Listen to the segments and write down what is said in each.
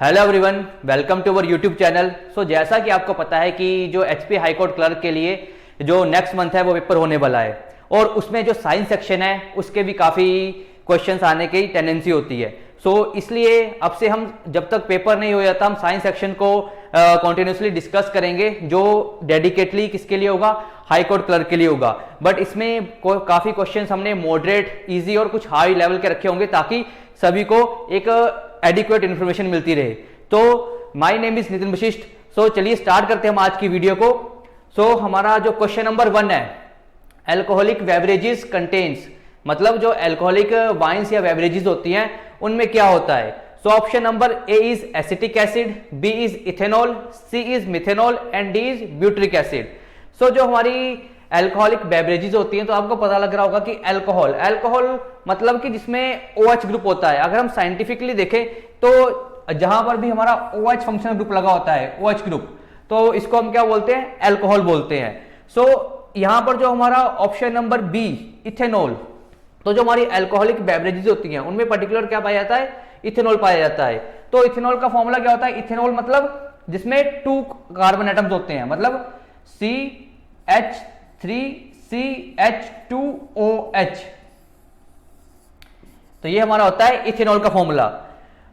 Hello everyone, welcome to our YouTube channel. जैसा कि आपको पता है कि जो एचपी हाई कोर्ट क्लर्क के लिए जो नेक्स्ट मंथ है वो पेपर होने वाला है और उसमें जो साइंस सेक्शन है उसके भी काफ़ी क्वेश्चंस आने की टेंडेंसी होती है। इसलिए अब से हम जब तक पेपर नहीं हो जाता हम साइंस सेक्शन को कॉन्टिन्यूसली डिस्कस करेंगे, जो डेडिकेटली किसके लिए होगा, हाई कोर्ट क्लर्क के लिए होगा। बट इसमें काफ़ी क्वेश्चंस हमने मॉडरेट, इजी और कुछ हाई लेवल के रखे होंगे ताकि सभी को एक एडिक्वेट इन्फॉर्मेशन मिलती रहे। तो my name is Nitin Vashishtha. चलिए स्टार्ट करते हैं हम आज की वीडियो को। हमारा जो क्वेश्चन नंबर 1 है, अल्कोहलिक बेवरेजेस कंटेन्स, मतलब जो अल्कोहलिक वाइन्स या बेवरेजेस होती हैं उनमें क्या होता है। Option number A is acetic acid, B is ethanol, C is methanol and D is butyric acid. जो हमारी अल्कोहलिक बेवरेजेस होती हैं तो आपको पता लग रहा होगा कि अल्कोहल मतलब कि जिसमें OH ग्रुप होता है। अगर हम साइंटिफिकली देखें तो जहां पर भी हमारा OH फंक्शनल ग्रुप लगा होता है, OH ग्रुप, तो इसको हम क्या बोलते हैं, अल्कोहल बोलते हैं। यहां पर जो हमारा ऑप्शन नंबर बी इथेनॉल, तो जो हमारी अल्कोहलिक बेवरेजेस होती हैं उनमें पर्टिकुलर क्या पाया जाता है, इथेनॉल पाया जाता है। तो इथेनॉल का फॉर्मूला क्या होता है, इथेनॉल मतलब जिसमें 2 कार्बन एटम्स होते हैं, मतलब CH3CH2OH, तो ये हमारा होता है इथेनॉल का फॉर्मूला।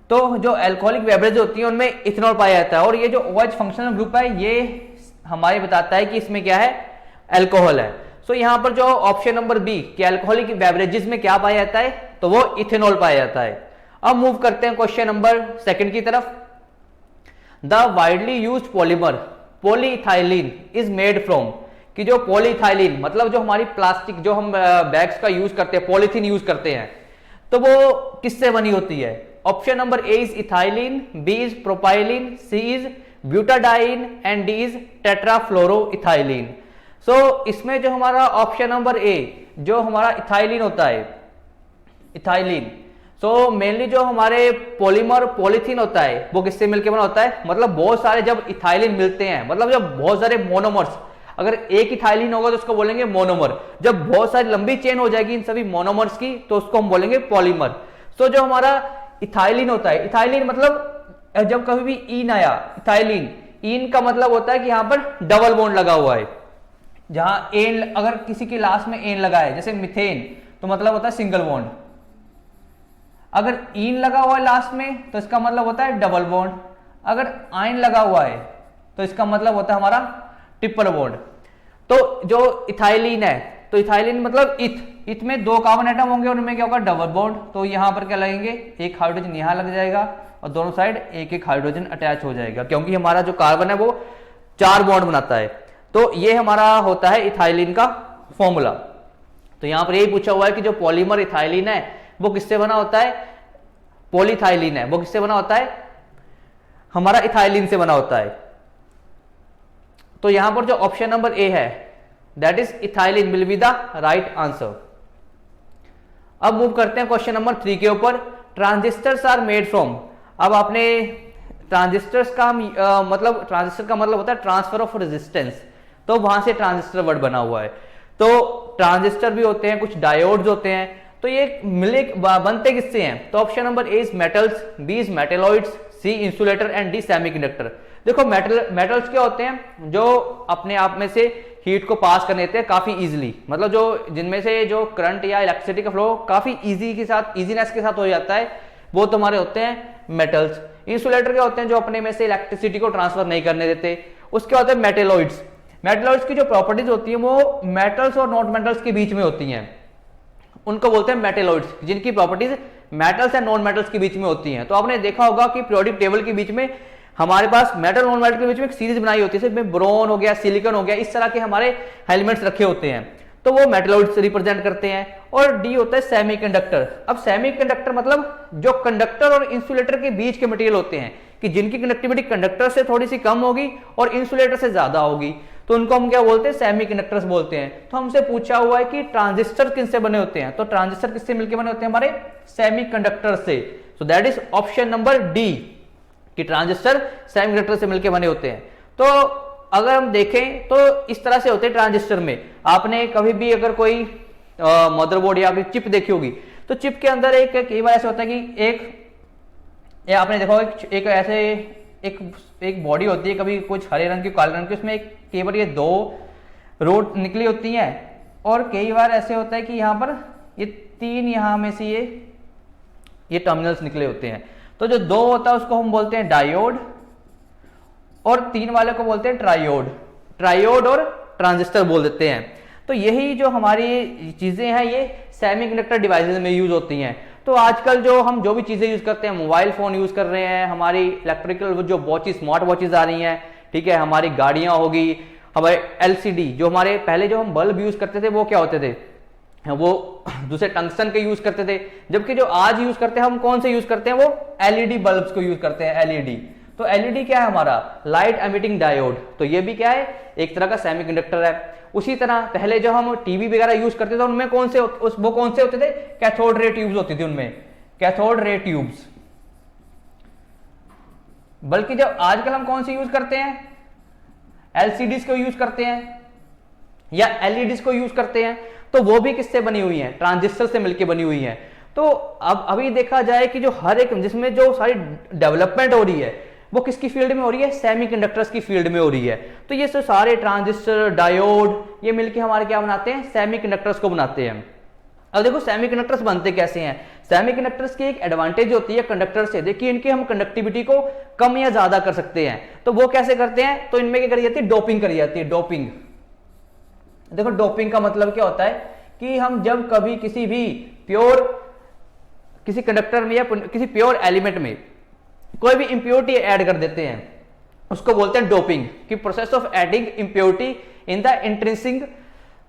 तो जो अल्कोहलिक बेवरेज होती है उनमें इथेनॉल पाया जाता है और ये जो OH फंक्शनल ग्रुप है ये हमारे बताता है कि इसमें क्या है, अल्कोहल है। यहां पर जो ऑप्शन नंबर बी कि अल्कोहलिक बेवरेजेस में क्या पाया जाता है, तो वो इथेनॉल पाया जाता है। अब मूव करते हैं क्वेश्चन नंबर 2 की तरफ। The widely used polymer polyethylene is made from, कि जो पॉलीइथाइलिन मतलब जो हमारी प्लास्टिक जो हम बैग्स का यूज करते हैं, पॉलीथीन यूज करते हैं, तो वो किससे बनी होती है। Option number A is ethylene, B is propylene, C is butadiene and D is tetrafluoroethylene. इसमें जो हमारा ऑप्शन नंबर ए जो हमारा इथाइलिन होता है, इथाइलिन, मेनली जो हमारे पॉलीमर पॉलीथीन होता है वो किससे मिलकर बना होता है, मतलब बहुत सारे जब इथाइलिन मिलते हैं, मतलब जब बहुत सारे मोनोमर्स, अगर एक इथाइलिन होगा तो उसको बोलेंगे मोनोमर, जब बहुत सारी लंबी चेन हो जाएगी इन सभी मोनोमर्स की तो उसको हम बोलेंगे पॉलीमर। जो हमारा इथाइलिन होता है, इथाइलिन मतलब जब कभी भी ईन आया, इथाइलिन, ईन का मतलब होता है कि यहां पर डबल बॉन्ड लगा हुआ है। जहां एन, अगर किसी के लास्ट में एन लगा है, जैसे मिथेन, तो मतलब होता है सिंगल बॉन्ड। अगर ईन लगा हुआ है लास्ट में तो इसका मतलब होता है डबल बॉन्ड। अगर आइन लगा हुआ है तो इसका मतलब होता है हमारा ट्रिपल बॉन्ड। तो जो इथाइलिन है, तो इथाइलिन मतलब इथ में 2 कार्बन एटम होंगे और उनमें क्या होगा, डबल बॉन्ड। तो यहां पर क्या लगेंगे, एक हाइड्रोजन यहां लग जाएगा और दोनों साइड एक एक हाइड्रोजन अटैच हो जाएगा, क्योंकि हमारा जो कार्बन है वो 4 बॉन्ड बनाता है। तो ये हमारा होता है इथाइलिन का फॉर्मूला। तो यहां पर यही पूछा हुआ है कि जो पॉलीमर इथाइलिन है वो किससे बना होता है, पॉलीथाइलिन है वो किससे बना होता है, हमारा इथाइलिन से बना होता है। तो यहां पर जो ऑप्शन नंबर ए है that is ethylene will be the right answer. अब मूव करते हैं क्वेश्चन नंबर 3 के ऊपर। ट्रांजिस्टर्स आर मेड फ्रॉम, अब आपने ट्रांजिस्टर्स का मतलब, ट्रांजिस्टर का मतलब होता है ट्रांसफर ऑफ रेजिस्टेंस, तो वहां से ट्रांजिस्टर वर्ड बना हुआ है। तो ट्रांजिस्टर भी होते हैं, कुछ डायोड्स होते हैं, तो ये मिले बनते किससे हैं। तो option number A is metals, B is metalloids, C insulator and D semiconductor. देखो मेटल्स क्या होते हैं, जो अपने आप में से हीट को पास कर देते हैं काफी इजीली, मतलब जो जिनमें से जो करंट या इलेक्ट्रिसिटी का फ्लो काफी इजीनेस के साथ हो जाता है, वो तुम्हारे होते हैं मेटल्स। इंसुलेटर क्या होते हैं, जो अपने में से इलेक्ट्रिसिटी को ट्रांसफर नहीं करने देते, उसके होते हैं मेटेलॉइड्स। मेटेलॉइड्स की जो प्रॉपर्टीज होती है वो मेटल्स और नॉन मेटल्स के बीच में होती हैं, उनको बोलते हैं मेटेलॉइड्स, जिनकी properties metals and non metals के बीच में होती हैं। तो आपने देखा होगा कि पीरियोडिक टेबल के बीच में हमारे पास मेटल नॉन मेटल के बीच में एक सीरीज बनाई होती है, इसमें ब्रोन हो गया, सिलिकॉन हो गया, इस तरह के हमारे एलिमेंट्स रखे होते हैं, तो वो मेटेलॉइड्स रिप्रेजेंट करते हैं। और डी होता है सेमीकंडक्टर। अब सेमीकंडक्टर मतलब जो कंडक्टर और इंसुलेटर के बीच के मटेरियल होते हैं, कि जिनकी कंडक्टिविटी कंडक्टर से थोड़ी सी कम होगी और इंसुलेटर से ज्यादा होगी, तो उनको हम क्या बोलते हैं, सेमीकंडक्टर्स बोलते हैं। तो हमसे पूछा हुआ है कि ट्रांजिस्टर किससे बने होते हैं, तो ट्रांजिस्टर किससे मिलकर बने होते हैं, हमारे सेमीकंडक्टर से। So that is option number D कि ट्रांजिस्टर सेमीकंडक्टर से मिलकर बने होते हैं। तो अगर हम देखें तो इस तरह से होते हैं ट्रांजिस्टर में। आपने कभी भी अगर कोई मदरबोर्ड या फिर चिप देखी होगी, तो चिप के अंदर एक कई बार ऐसा होता है कि एक या आपने देखा होगा एक ऐसे एक एक बॉडी होती है, कभी कुछ हरे रंग की काले रंग की, उसमें एक केवल ये 2 रोड निकली होती हैं, और कई बार ऐसे होता है कि यहाँ पर ये 3 यहाँ में से ये टर्मिनल्स निकले होते हैं। तो जो 2 होता है उसको हम बोलते हैं डायोड, और 3 वाले को बोलते हैं ट्रायोड और ट्रांजिस्टर बोल देते हैं। तो यही जो हमारी चीजें हैं ये सेमीकंडक्टर डिवाइसेस में यूज होती हैं। तो आजकल हम जो भी चीजें यूज करते हैं, मोबाइल फोन यूज कर रहे हैं, हमारी इलेक्ट्रिकल जो वॉचेस, स्मार्ट वॉचेस आ रही हैं, ठीक है, हमारी गाड़ियां होगी, हमारे एलसीडी, जो हमारे पहले जो हम बल्ब यूज करते थे वो क्या होते थे, वो दूसरे टंगस्टन के यूज करते थे, जबकि जो आज यूज करते हैं हम कौन से यूज करते हैं, वो एलईडी बल्ब्स को यूज करते हैं, एलईडी। तो एलईडी क्या है हमारा, लाइट एमिटिंग डायोड, तो ये भी क्या है, एक तरह का सेमीकंडक्टर है। उसी तरह पहले जो हम टीवी वगैरह यूज करते थे उनमें वो कौन से होते थे, कैथोड रे ट्यूब्स होती थी उनमें, कैथोड रे ट्यूब्स। बल्कि जब आजकल हम कौन सी यूज करते हैं, एलसीडीज को यूज करते हैं या एलईडीज को यूज करते हैं, तो वो भी किससे बनी हुई है, ट्रांजिस्टर से मिलकर बनी हुई है। तो अब अभी देखा जाए कि जो हर एक जिसमें जो सारी डेवलपमेंट हो रही है वो किसकी फील्ड में हो रही है, सेमीकंडक्टर्स की फील्ड में हो रही है। तो ये सारे ट्रांजिस्टर, डायोड, ये मिलके हमारे क्या बनाते हैं, सेमीकंडक्टर्स को बनाते हैं। अब देखो सेमीकंडक्टर्स बनते कैसे हैं। सेमीकंडक्टर्स की एक एडवांटेज होती है कंडक्टर से, देखिए इनकी हम कंडक्टिविटी को कम या ज्यादा कर सकते हैं। तो वो कैसे करते हैं, तो इनमें क्या करी जाती है, डोपिंग करी जाती है, डोपिंग। देखो डोपिंग का मतलब क्या होता है कि हम जब कभी किसी कंडक्टर में या किसी प्योर एलिमेंट में कोई भी इंप्योरिटी ऐड कर देते हैं, उसको बोलते हैं डोपिंग, कि process of adding impurity in the intrinsic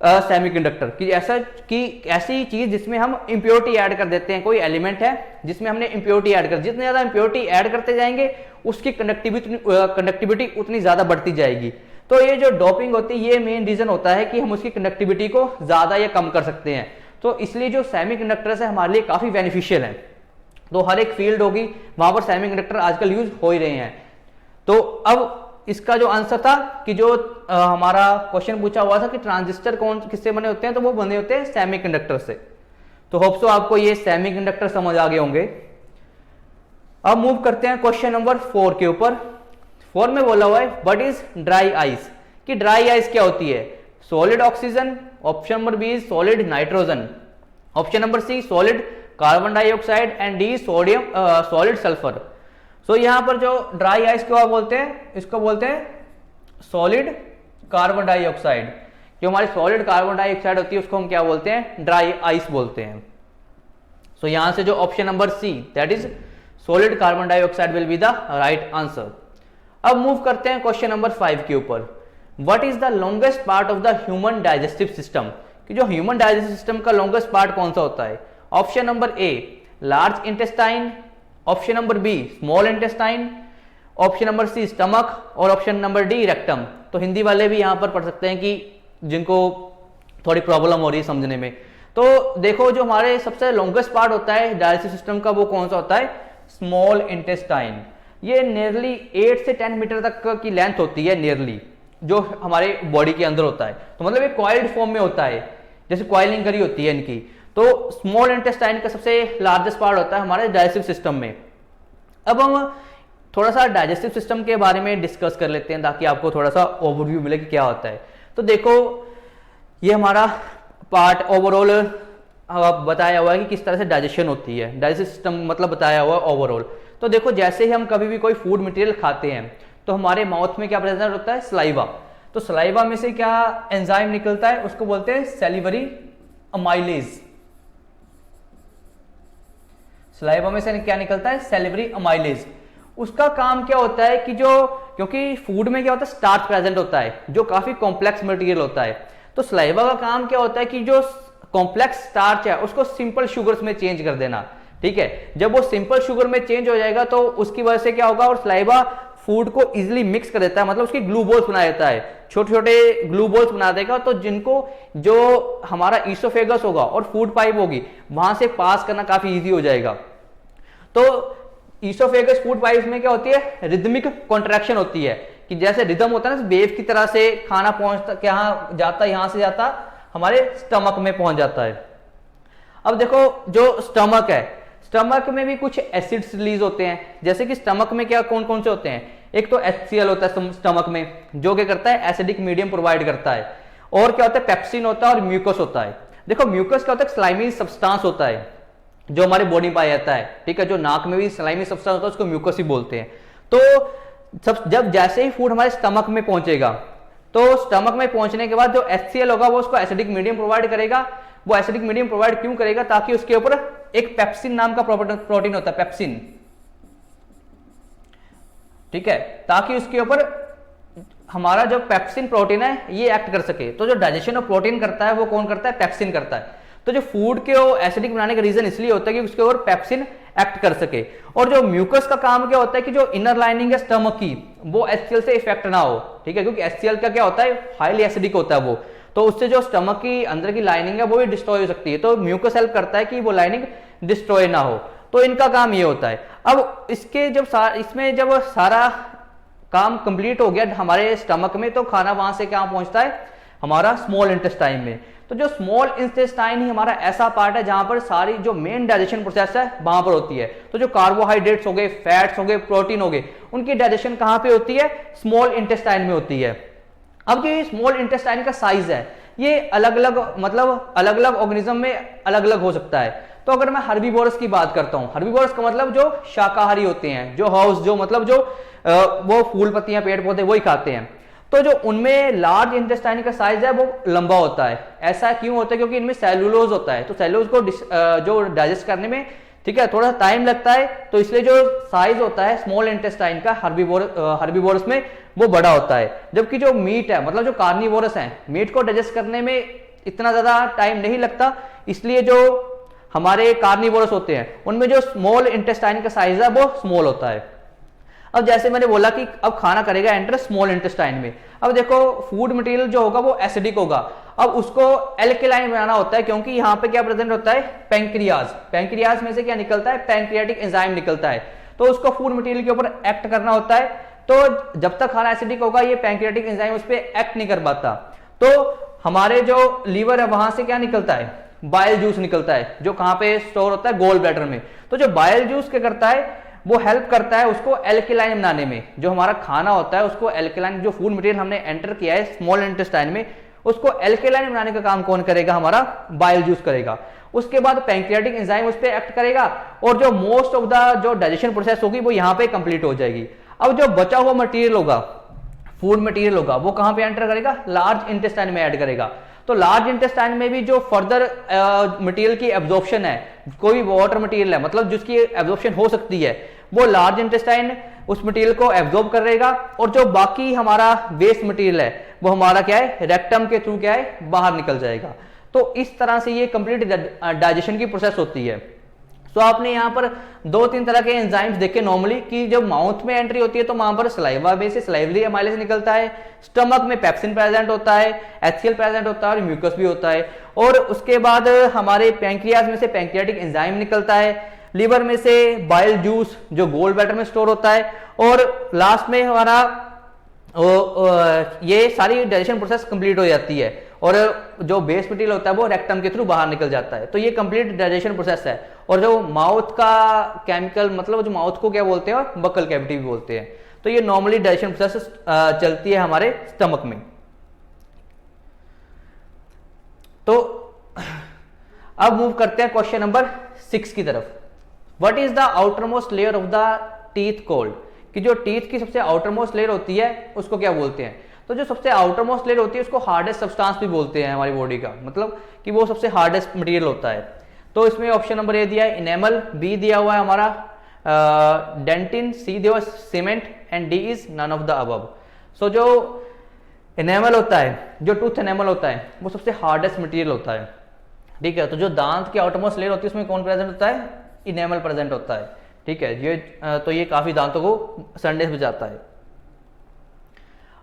semiconductor, कि ऐसी चीज जिसमें हम इंप्योरिटी ऐड कर देते हैं, कोई एलिमेंट है जिसमें हमने इंप्योरिटी ऐड कर, जितने ज्यादा इंप्योरिटी ऐड करते जाएंगे उसकी कंडक्टिविटी उतनी ज्यादा बढ़ती जाएगी। तो ये जो डोपिंग होती है ये मेन रीजन होता है कि हम उसकी कंडक्टिविटी को ज्यादा या कम कर सकते हैं। तो इसलिए जो सेमीकंडक्टर्स है हमारे लिए काफी बेनिफिशियल है। तो हर एक फील्ड होगी वहां पर सेमीकंडक्टर आजकल यूज हो ही रहे हैं। तो अब इसका जो आंसर था कि जो हमारा क्वेश्चन पूछा हुआ था कि ट्रांजिस्टर किससे बने होते हैं, तो वो बने होते हैं सेमीकंडक्टर से। तो होप सो आपको ये सेमीकंडक्टर समझ आ गए होंगे। अब मूव करते हैं क्वेश्चन नंबर 4 के ऊपर। 4 में बोला हुआ है व्हाट इज ड्राई आइस, कि ड्राई आइस क्या होती है, solid oxygen, option number B solid nitrogen, option number C solid carbon dioxide, and D solid sulphur. So यहां पर जो ड्राई आइस को आप बोलते हैं, इसको बोलते हैं सॉलिड कार्बन डाइऑक्साइड। जो हमारी सॉलिड कार्बन डाइऑक्साइड होती है उसको हम क्या बोलते हैं, ड्राई आइस बोलते हैं। सो यहां से जो option number C that is solid carbon dioxide will be the right answer. अब मूव करते हैं क्वेश्चन नंबर 5 के ऊपर। What is the longest part of the human digestive system, कि जो ह्यूमन डाइजेस्टिव सिस्टम का लॉन्गेस्ट पार्ट कौन सा होता है। Option number A large intestine, option number B small intestine, option number C stomach, और ऑप्शन नंबर डी रेक्टम। तो हिंदी वाले भी यहां पर पढ़ सकते हैं कि जिनको थोड़ी प्रॉब्लम हो रही है समझने में। तो देखो जो हमारे सबसे लॉन्गेस्ट पार्ट होता है डाइजेस्टिव सिस्टम का वो कौन सा होता है, स्मॉल इंटेस्टाइन। ये नियरली 8 से 10 मीटर तक की लेंथ होती है, नियरली जो हमारे बॉडी के अंदर होता है। तो मतलब ये कॉइल्ड फॉर्म में होता है, जैसे कॉइलिंग करी होती है इनकी। तो स्मॉल इंटेस्टाइन का सबसे लार्जेस्ट पार्ट होता है हमारे डाइजेस्टिव सिस्टम में। अब हम थोड़ा सा डाइजेस्टिव सिस्टम के बारे में डिस्कस कर लेते हैं ताकि आपको थोड़ा सा ओवरव्यू मिले कि क्या होता है। तो देखो ये हमारा पार्ट ओवरऑल बताया हुआ है कि किस तरह से डाइजेशन होती है, डाइजेस्टिव सिस्टम मतलब बताया हुआ है ओवरऑल। तो देखो जैसे ही हम कभी भी कोई फूड मटेरियल खाते हैं तो हमारे माउथ में क्या प्रेजेंट होता है, सलाइवा। तो सलाइवा में से क्या एंजाइम निकलता है, उसको बोलते हैं सैलिवरी अमाइलेज। सलाइवा में से क्या निकलता है, सैलिवरी अमाइलेज। उसका काम क्या होता है कि क्योंकि फूड में क्या होता है, स्टार्च प्रेजेंट होता है जो काफी कॉम्प्लेक्स मटेरियल होता है। तो सलाइवा का काम क्या होता है कि जो कॉम्प्लेक्स स्टार्च है उसको सिंपल शुगर्स में चेंज कर देना। ठीक है, जब वो सिंपल शुगर में चेंज हो जाएगा तो उसकी वजह से क्या होगा, और सलाइवा फूड को इजिली मिक्स कर देता है, मतलब उसकी ग्लू बॉल्स बना देता है, छोटे छोटे ग्लू बॉल्स बना देगा। तो जिनको जो हमारा ईसोफेगस होगा और फूड पाइप होगी वहां से पास करना काफी इजी हो जाएगा। तो ईसोफेगस फूड पाइप में क्या होती है, रिदमिक कॉन्ट्रैक्शन होती है, कि जैसे रिदम होता है ना, वेव की तरह से खाना पहुंचता, कहां जाता, यहां से जाता हमारे स्टमक में पहुंच जाता है। अब देखो जो स्टमक है, स्टमक में भी कुछ एसिड्स रिलीज होते हैं, जैसे कि स्टमक में क्या कौन कौन से होते हैं, एक तो HCl होता है स्टमक में, जो क्या करता है एसिडिक मीडियम प्रोवाइड करता है, और क्या होता है पेप्सिन होता है, और म्यूकस होता है। देखो म्यूकस क्या होता है, स्लाइमी सब्सटेंस होता है जो हमारे बॉडी में पाया जाता है, ठीक है, जो नाक में भी स्लाइमी सब्सटेंस होता है उसको म्यूकस ही बोलते हैं। तो जब जैसे ही फूड हमारे स्टमक में पहुंचेगा, तो स्टमक में पहुंचने के बाद जो HCl होगा वो उसको एसिडिक मीडियम प्रोवाइड करेगा। वो एसिडिक मीडियम प्रोवाइड क्यों करेगा, ताकि उसके ऊपर एक पेप्सिन नाम का प्रोटीन होता है, पेप्सिन, ठीक है, ताकि उसके ऊपर हमारा जो पेप्सिन प्रोटीन है ये एक्ट कर सके। तो जो डाइजेशन ऑफ प्रोटीन करता है वो कौन करता है, पेप्सिन करता है। तो जो फूड के एसिडिक बनाने का रीजन इसलिए होता है कि उसके ऊपर पेप्सिन एक्ट कर सके। और जो म्यूकस का काम क्या होता है कि जो इनर लाइनिंग है स्टमक की वो HCl से इफेक्ट ना हो, ठीक है, क्योंकि HCl का क्या होता है हाईली एसिडिक होता है वो, तो उससे जो स्टमक की अंदर की लाइनिंग है वो भी डिस्ट्रॉय हो सकती है। तो म्यूकस हेल्प करता है कि वो लाइनिंग डिस्ट्रॉय ना हो, तो इनका काम ये होता है। अब इसके इसमें जब सारा काम कंप्लीट हो गया हमारे स्टमक में, तो खाना वहां से क्या पहुंचता है हमारा स्मॉल इंटेस्टाइन में। तो जो स्मॉल इंटेस्टाइन ही हमारा ऐसा पार्ट है जहां पर सारी जो मेन डाइजेशन प्रोसेस है वहां पर होती है। तो जो कार्बोहाइड्रेट्स हो गए, फैट्स हो गए, प्रोटीन हो गए, उनकी डाइजेशन कहां पे होती है, स्मॉल इंटेस्टाइन में होती है। अब जो ये स्मॉल इंटेस्टाइन का साइज है ये अलग अलग ऑर्गेनिज्म में अलग अलग हो सकता है। तो अगर मैं हर्बीवोरस की बात करता हूं, हर्बीवोरस का मतलब जो शाकाहारी होते हैं, जो हाउस जो मतलब जो वो फूल पत्तियां पेड़ पौधे वही खाते हैं, तो जो उनमें लार्ज इंटेस्टाइन का साइज है वो लंबा होता है। ऐसा क्यों होता है, क्योंकि इनमें सेलुलोज होता है, तो सेलुलोज को जो डाइजेस्ट करने में, ठीक है, थोड़ा टाइम लगता है, तो इसलिए जो साइज होता है स्मॉल इंटेस्टाइन का हर्बीवोरस में वो बड़ा होता है। जबकि जो मीट है मतलब जो कार्निवोरस है, मीट को डाइजेस्ट करने में इतना ज्यादा टाइम नहीं लगता, इसलिए जो हमारे कार्निवोरस होते हैं उनमें जो स्मॉल इंटेस्टाइन का साइज है वो स्मॉल होता है। अब जैसे मैंने बोला कि अब खाना करेगा एंटर स्मॉल इंटेस्टाइन में। अब देखो फूड मटेरियल जो होगा वो एसिडिक होगा, अब उसको एल्केलाइन बनाना होता है, क्योंकि यहाँ पे क्या प्रेजेंट होता है, पैंक्रियाज। पैंक्रियाज में से क्या निकलता है, पैंक्रियाटिक एंजाइम निकलता है, तो उसको फूड मटेरियल के ऊपर एक्ट करना होता है। तो जब तक खाना एसिडिक होगा ये पैंक्रियाटिक एंजाइम उस पर एक्ट नहीं कर पाता। तो हमारे जो लीवर है वहां से क्या निकलता है, बाइल जूस निकलता है, जो कहां पे स्टोर होता है, गोल ब्लैडर में। तो जो बाइल जूस क्या करता है, वो हेल्प करता है उसको एल्केलाइन बनाने में। जो हमारा खाना होता है उसको एल्केलाइन, जो फूड मटेरियल हमने एंटर किया है स्मॉल इंटेस्टाइन में, उसको एल्केलाइन बनाने का काम कौन करेगा, हमारा बाइल जूस करेगा। उसके बाद पैंक्रियाटिक एंजाइम उस पर एक्ट करेगा, और जो मोस्ट ऑफ द जो डाइजेशन प्रोसेस होगी वो यहाँ पे कंप्लीट हो जाएगी। अब जो बचा हुआ मटेरियल होगा, फूड मटेरियल होगा, वो कहां पे एंटर करेगा, लार्ज इंटेस्टाइन में ऐड करेगा। तो लार्ज इंटेस्टाइन में भी जो फर्दर मटेरियल की एब्जॉर्प्शन है, कोई भी वाटर मटेरियल है मतलब जिसकी एब्जॉर्प्शन हो सकती है, वो लार्ज इंटेस्टाइन उस मटेरियल को एब्जॉर्ब करेगा, और जो बाकी हमारा वेस्ट मटेरियल है वो हमारा क्या है, रेक्टम के थ्रू क्या है, बाहर निकल जाएगा। तो इस तरह से ये कंप्लीट डाइजेशन की प्रोसेस होती है। तो आपने यहाँ पर 2-3 तरह के एंजाइम्स देखे नॉर्मली, कि जब माउथ में एंट्री होती है तो वहां पर सलाइवा में से सलाइवरी एमाइलेज निकलता है, स्टमक में पेप्सिन प्रेजेंट होता है, HCl प्रेजेंट होता है, और म्यूकस भी होता है, और उसके बाद हमारे पैंक्रियाज में से पैंक्रियाटिक एंजाइम निकलता है, लीवर में से बाइल जूस जो गोल ब्लैडर में स्टोर होता है, और लास्ट में हमारा ये सारी डाइजेशन प्रोसेस कंप्लीट हो जाती है, और जो बेस मटेरियल होता है वो रेक्टम के थ्रू बाहर निकल जाता है। तो ये कंप्लीट डाइजेशन प्रोसेस है। और जो माउथ का केमिकल मतलब जो माउथ को क्या बोलते हैं, और बकल कैविटी भी बोलते हैं। तो ये नॉर्मली डाइजेशन प्रोसेस चलती है हमारे स्टमक में। तो अब मूव करते हैं क्वेश्चन नंबर 6 की तरफ। What is the outermost layer of the teeth cold, कि जो टीथ की सबसे आउटरमोस्ट लेयर होती है उसको क्या बोलते हैं। तो जो सबसे आउटरमोस्ट लेयर होती है उसको हार्डेस्ट सब्सटेंस भी बोलते हैं हमारी बॉडी का, मतलब कि वो सबसे हार्डेस्ट मटेरियल होता है। तो इसमें ऑप्शन नंबर ए दिया है इनेमल, बी दिया हुआ है हमारा डेंटिन, सी दिया हुआ cement, and D is none of the above. So जो इनेमल होता है, जो टूथ इनेमल होता है, वो सबसे हार्डेस्ट मटेरियल होता है, ठीक है। तो जो दांत की आउटरमोस्ट लेयर होती है उसमें कौन प्रेजेंट होता है, इनेमल प्रेजेंट होता है, ठीक है। ये तो ये काफी दांतों को संदेश बचाता है।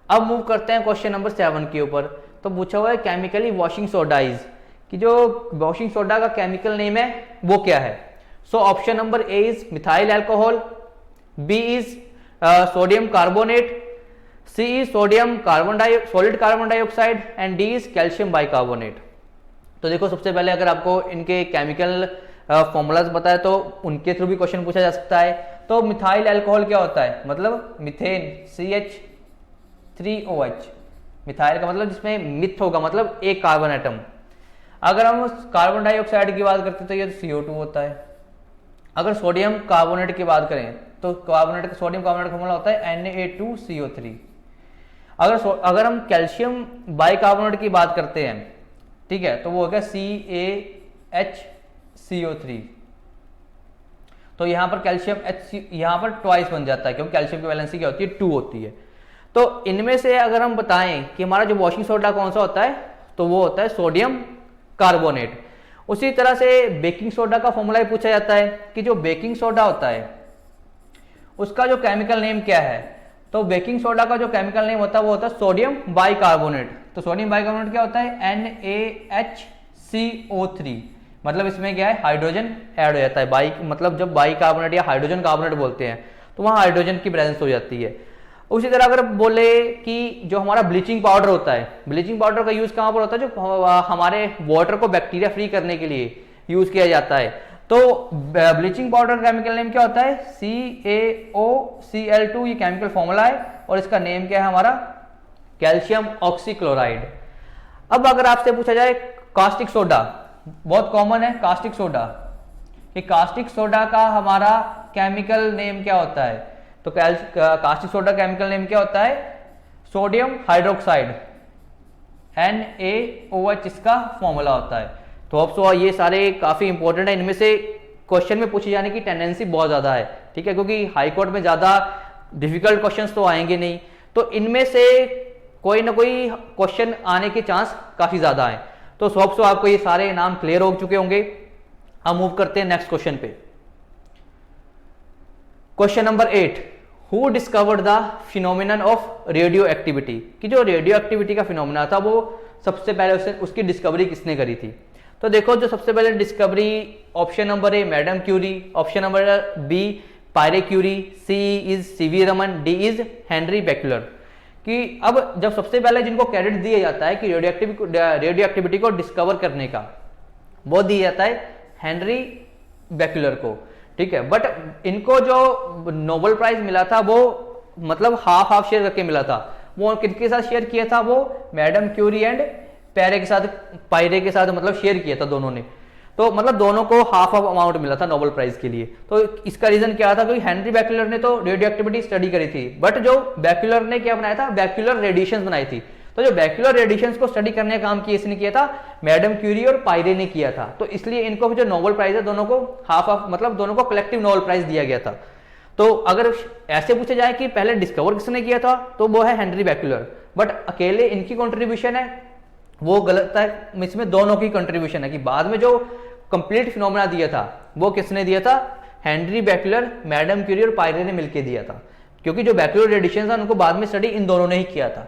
अब मूव करते हैं क्वेश्चन नंबर 7 के ऊपर। तो पूछा हुआ है केमिकली वॉशिंग सोडाइज, कि जो वॉशिंग सोडा का केमिकल नेम है वो क्या है। So option number A is methyl alcohol, B is sodium carbonate, C is sodium solid carbon dioxide, and D is calcium bicarbonate. तो देखो सबसे पहले अगर आपको इनके केमिकल फॉर्मूलाज बताए तो उनके थ्रू भी क्वेश्चन पूछा जा सकता है। तो मिथाइल अल्कोहल क्या होता है, मतलब मिथेन CH3OH, मिथाइल का मतलब जिसमें मिथ होगा, मतलब एक कार्बन एटम। अगर हम कार्बन डाइऑक्साइड की बात करते हैं तो ये CO2 होता है। अगर सोडियम कार्बोनेट की बात करें तो कार्बोनेट, सोडियम कार्बोनेट का फॉर्मूला होता है Na2CO3। अगर हम कैल्शियम बाइकार्बोनेट की बात करते हैं, ठीक है, तो वो हो गया CaHCO3। तो यहां पर कैल्शियम यहां पर ट्वाइस बन जाता है, क्योंकि कैल्शियम की वैलेंसी क्या होती है, 2 होती है। तो इनमें से अगर हम बताएं कि हमारा जो वॉशिंग सोडा कौन सा होता है, तो वो होता है सोडियम कार्बोनेट। उसी तरह से बेकिंग सोडा का फॉर्मूला ही पूछा जाता है कि जो बेकिंग सोडा होता है उसका जो केमिकल नेम क्या है। तो बेकिंग सोडा का जो केमिकल नेम होता है वो होता है सोडियम बाइकार्बोनेट। तो सोडियम बाइकार्बोनेट क्या होता है, NaHCO3, मतलब इसमें क्या है, हाइड्रोजन ऐड हो जाता है। बाइक मतलब जब बाइकार्बोनेट या हाइड्रोजन कार्बोनेट बोलते हैं तो वहां हाइड्रोजन की प्रेजेंस हो जाती है। उसी तरह अगर बोले कि जो हमारा ब्लीचिंग पाउडर होता है, ब्लीचिंग पाउडर का यूज कहां पर होता है, जो हमारे वाटर को बैक्टीरिया फ्री करने के लिए यूज किया जाता है। तो ब्लीचिंग पाउडर केमिकल नेम क्या होता है, CaOCl2, ये केमिकल फॉर्मूला है और इसका नेम क्या है हमारा, कैल्शियम ऑक्सीक्लोराइड। अब अगर आपसे पूछा जाए कास्टिक सोडा, बहुत कॉमन है कास्टिक सोडा, कि कास्टिक सोडा का हमारा केमिकल नेम क्या होता है, तो कास्टिक सोडा केमिकल नेम क्या होता है, सोडियम हाइड्रोक्साइड, NaOH इसका फॉर्मूला होता है। तो अब सो ये सारे काफी इंपॉर्टेंट है, इनमें से क्वेश्चन में पूछे जाने की टेंडेंसी बहुत ज्यादा है, ठीक है, क्योंकि हाई कोर्ट में ज्यादा डिफिकल्ट क्वेश्चंस तो आएंगे नहीं, तो इनमें से कोई ना कोई क्वेश्चन आने के चांस काफी ज्यादा है। तो होप सो आपको ये सारे नाम क्लियर हो चुके होंगे। हम मूव करते हैं नेक्स्ट क्वेश्चन पे। Question number 8, who discovered the phenomenon of radio activity, कि जो रेडियो एक्टिविटी का फिनोमिना था वो सबसे पहले उसकी डिस्कवरी किसने करी थी। तो देखो जो सबसे पहले discovery, option number A Madame Curie, option number B Pierre Curie, C is CV Raman, D is Henry Becquerel. कि अब जब सबसे पहले जिनको क्रेडिट दिया जाता है कि रेडियो एक्टिविटी को डिस्कवर करने का, वो दिया जाता है हेनरी बेक्युलर को, ठीक है। बट इनको जो नोबेल प्राइज मिला था वो मतलब हाफ हाफ शेयर करके मिला था। वो किसके साथ शेयर किया था, वो मैडम क्यूरी एंड पायरे के साथ मतलब शेयर किया था दोनों ने। तो मतलब दोनों को हाफ हाफ अमाउंट मिला था नोबेल प्राइज के लिए। तो इसका रीजन क्या था, क्योंकि हेनरी बेक्युलर ने तो रेडियो एक्टिविटी स्टडी करी थी, बट जो बेक्युलर ने क्या बनाया था, बेक्युलर रेडिएशंस बनाई थी। तो जो बेक्युलर रेडिएशंस को स्टडी करने का काम किसने किया था, मैडम क्यूरी और पायरे ने किया था। तो इसलिए इनको जो नोबेल प्राइज है दोनों को हाफ हाफ मतलब दोनों को कलेक्टिव नोबेल प्राइज दिया गया था। तो अगर ऐसे पूछे जाए कि पहले डिस्कवर किसने किया था, तो वो है हेनरी बेक्युलर, बट अकेले इनकी कंट्रीब्यूशन है वो गलत है। इसमें दोनों की कंट्रीब्यूशन है कि बाद में जो कंप्लीट फिनोमेना दिया था वो किसने दिया था, हेनरी बेक्युलर, मैडम क्यूरी और पायरे ने मिलकर दिया था, क्योंकि जो बेक्युलर रेडिएशन था उनको बाद में स्टडी इन दोनों ने ही किया था।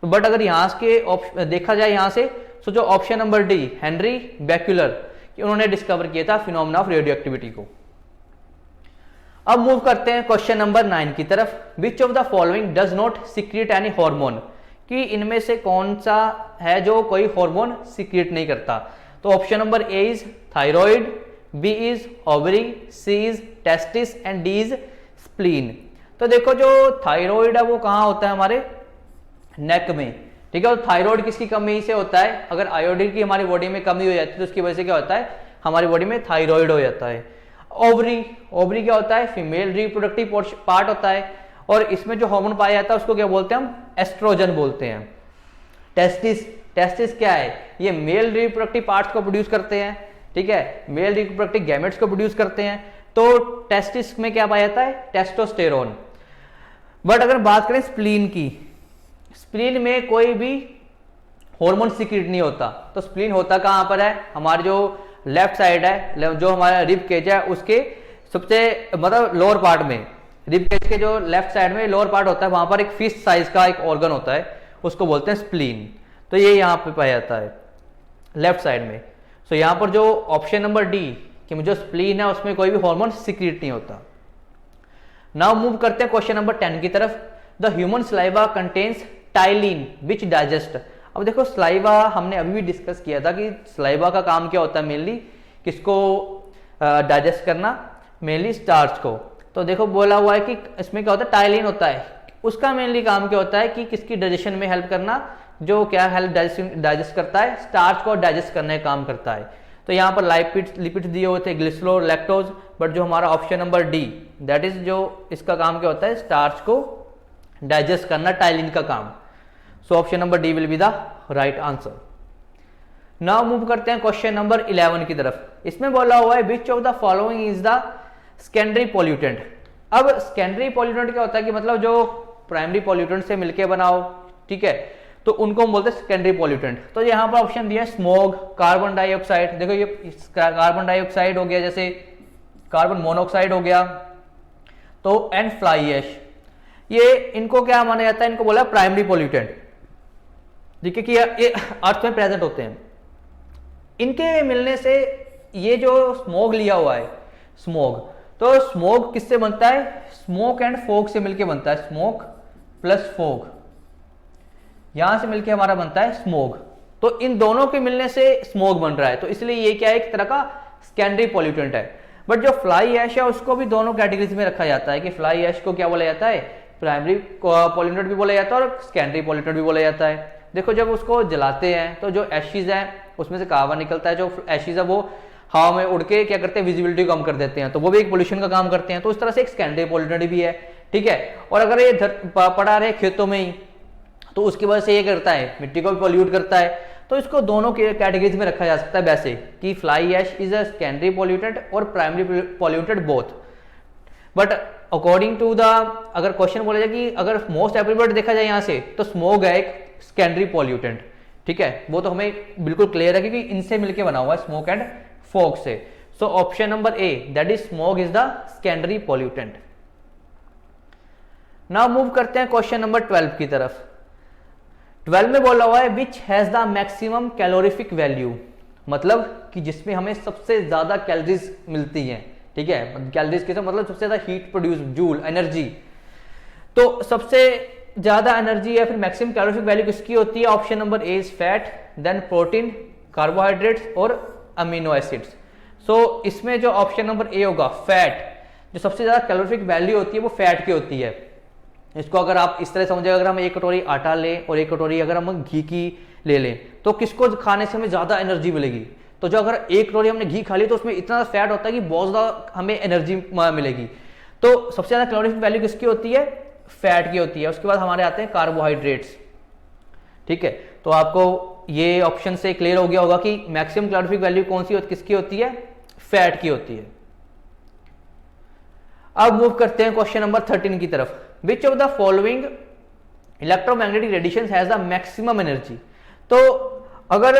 तो बट अगर यहाँ के देखा जाए यहाँ से, तो जो ऑप्शन नंबर डी हेनरी बेक्युलर, उन्होंने डिस्कवर किया था फिनोमेना ऑफ रेडियो एक्टिविटी को। अब मूव करते हैं क्वेश्चन नंबर 9 की तरफ। Which of the following does not secret any hormone, कि इनमें से कौन सा है जो कोई हार्मोन सीक्रेट नहीं करता। तो option number A is thyroid, B is ovary, C is testis and D is spleen. तो देखो जो थायराइड है वो कहाँ होता है, हमारे नेक में, ठीक है। तो थायराइड किसकी कमी से होता है, अगर आयोडीन की हमारी बॉडी में कमी हो जाती है तो उसकी वजह से क्या होता है, हमारी बॉडी में थायराइड हो जाता है। ओवरी क्या होता है, फीमेल रिप्रोडक्टिव पार्ट होता है, और इसमें जो हार्मोन पाया जाता है उसको क्या बोलते हैं हम, एस्ट्रोजन बोलते हैं। टेस्टिस क्या है, ये मेल रिप्रोडक्टिव पार्ट्स को प्रोड्यूस करते हैं, ठीक है, मेल रिप्रोडक्टिव गैमेट्स को प्रोड्यूस करते हैं। तो टेस्टिस में क्या पाया जाता है, टेस्टोस्टेरोन। बट अगर बात करें स्प्लीन की, स्प्लीन में कोई भी हार्मोन सीक्रेट नहीं होता। तो स्प्लीन होता कहां पर है, हमारी जो लेफ्ट साइड है, जो हमारा रिब केज है उसके सबसे मतलब लोअर पार्ट में, रिब केज के जो लेफ्ट साइड में लोअर पार्ट होता है वहां पर एक फिश साइज का एक ऑर्गन होता है, उसको बोलते हैं स्प्लीन। तो ये यहाँ पे पाया जाता है लेफ्ट साइड में। सो यहाँ पर जो ऑप्शन नंबर डी कि जो स्प्लीन है उसमें कोई भी हार्मोन सीक्रेट नहीं होता। नाउ मूव करते हैं क्वेश्चन नंबर 10 की तरफ। The human saliva contains ptyalin which digest. अब देखो स्लाइवा हमने अभी भी डिस्कस किया था कि स्लाइवा का काम क्या होता है, मेनली किसको डाइजेस्ट करना मेनली स्टार्च को। तो देखो बोला हुआ है कि इसमें क्या होता है, टाइलिन होता है, उसका मेनली काम क्या होता है कि किसकी डाइजेशन में हेल्प करना, जो क्या हेल्प डाइजेस्ट करता है, स्टार्च को डाइजेस्ट करने का काम करता है। तो यहाँ पर लिपिड्स दिए हुए थे, ग्लिसरॉल, लैक्टोज, बट जो हमारा option number D that is जो इसका काम क्या होता है, स्टार्च को डाइजेस्ट करना, टाइलिन का काम। सो option number D will be the right answer. Now move करते हैं क्वेश्चन नंबर 11 की तरफ। इसमें बोला हुआ है विच of the following is the secondary pollutant. अब सेकेंडरी पॉल्यूटेंट क्या होता है कि मतलब जो प्राइमरी पॉल्यूटेंट से मिलके बनाओ, ठीक है, तो उनको हम बोलते हैं सेकेंडरी पॉल्यूटेंट। तो यहाँ पर ऑप्शन दिया है स्मोग, कार्बन डाइऑक्साइड, देखो ये कार्बन डाइऑक्साइड हो गया, जैसे कार्बन मोनोऑक्साइड हो गया, तो एंड फ्लाई ऐश, ये इनको क्या माना जाता है, इनको बोला प्राइमरी पॉल्यूटेंट, ठीक है, कि ये अर्थ में प्रेजेंट होते हैं। इनके मिलने से ये जो स्मोग लिया हुआ है, स्मोग, तो स्मोग किससे बनता है, स्मोक एंड फोग से मिलके बनता है, स्मोक प्लस फोग, यहां से मिलके हमारा बनता है स्मोग। तो इन दोनों के मिलने से स्मोग बन रहा है, तो इसलिए ये क्या है, एक तरह का सेकेंडरी पॉल्यूटेंट है। बट जो फ्लाई ऐश है उसको भी दोनों कैटेगरीज में रखा जाता है, कि फ्लाई ऐश को क्या बोला जाता है, प्राइमरी पॉल्यूटेंट भी बोला जाता है और सेकेंडरी पॉल्यूटेंट भी बोला जाता है। देखो जब उसको जलाते हैं तो जो एशिज है उसमें से कार्बन निकलता है, जो एशिज है वो हवा में उड़ के क्या करते हैं, विजिबिलिटी कम कर देते हैं, तो वो भी एक पोल्यूशन का काम करते हैं। तो इस तरह से एक सेकेंडरी पॉल्यूटेंट भी है, ठीक है। और अगर ये पड़ा रहे खेतों में ही, तो उसकी वजह से ये करता है, मिट्टी को भी पॉल्यूट करता है। तो इसको दोनों के कैटेगरीज में रखा जा सकता है वैसे, कि fly ash is a secondary pollutant और primary pollutant both. But according to the, अगर क्वेश्चन बोला जाए कि अगर मोस्ट एप्रोप्रिएट देखा जाए यहाँ से, तो स्मोग है एक सेकेंडरी पॉल्यूटेंट, ठीक है, वो तो हमें बिल्कुल क्लियर है क्योंकि इनसे मिलके बना हुआ है, स्मोक एंड फॉग से। सो option number A that is smog is the secondary pollutant. Now move करते हैं क्वेश्चन नंबर 12 की तरफ। 12 में बोला हुआ है which has the maximum calorific value, मतलब कि जिसमें हमें सबसे ज्यादा कैलोरीज मिलती हैं, ठीक है, कैलोरीज के मतलब सबसे ज्यादा हीट प्रोड्यूस, जूल, एनर्जी। तो सबसे ज्यादा एनर्जी या फिर मैक्सिमम कैलोरीफिक वैल्यू किसकी होती है, option number A is fat, then protein, carbohydrates और अमीनो एसिड्स। सो इसमें जो ऑप्शन नंबर ए होगा फैट, जो सबसे ज्यादा कैलोरीफिक वैल्यू होती है वो फैट की होती है। इसको अगर आप इस तरह समझे, अगर हम एक कटोरी आटा लें और एक कटोरी अगर हम घी की ले लें, तो किसको खाने से हमें ज्यादा एनर्जी मिलेगी, तो जो अगर एक कटोरी हमने घी खा ली तो उसमें इतना फैट होता है कि बहुत ज्यादा हमें एनर्जी मिलेगी। तो सबसे ज्यादा कैलोरीफिक वैल्यू किसकी होती है, फैट की होती है। उसके बाद हमारे आते हैं कार्बोहाइड्रेट्स, ठीक है। तो आपको ये ऑप्शन से क्लियर हो गया होगा कि मैक्सिमम कैलोरीफिक वैल्यू कौन सी किसकी होती है, फैट की होती है। अब मूव करते हैं क्वेश्चन नंबर 13 की तरफ। Which of the following electromagnetic radiation has the maximum energy. तो अगर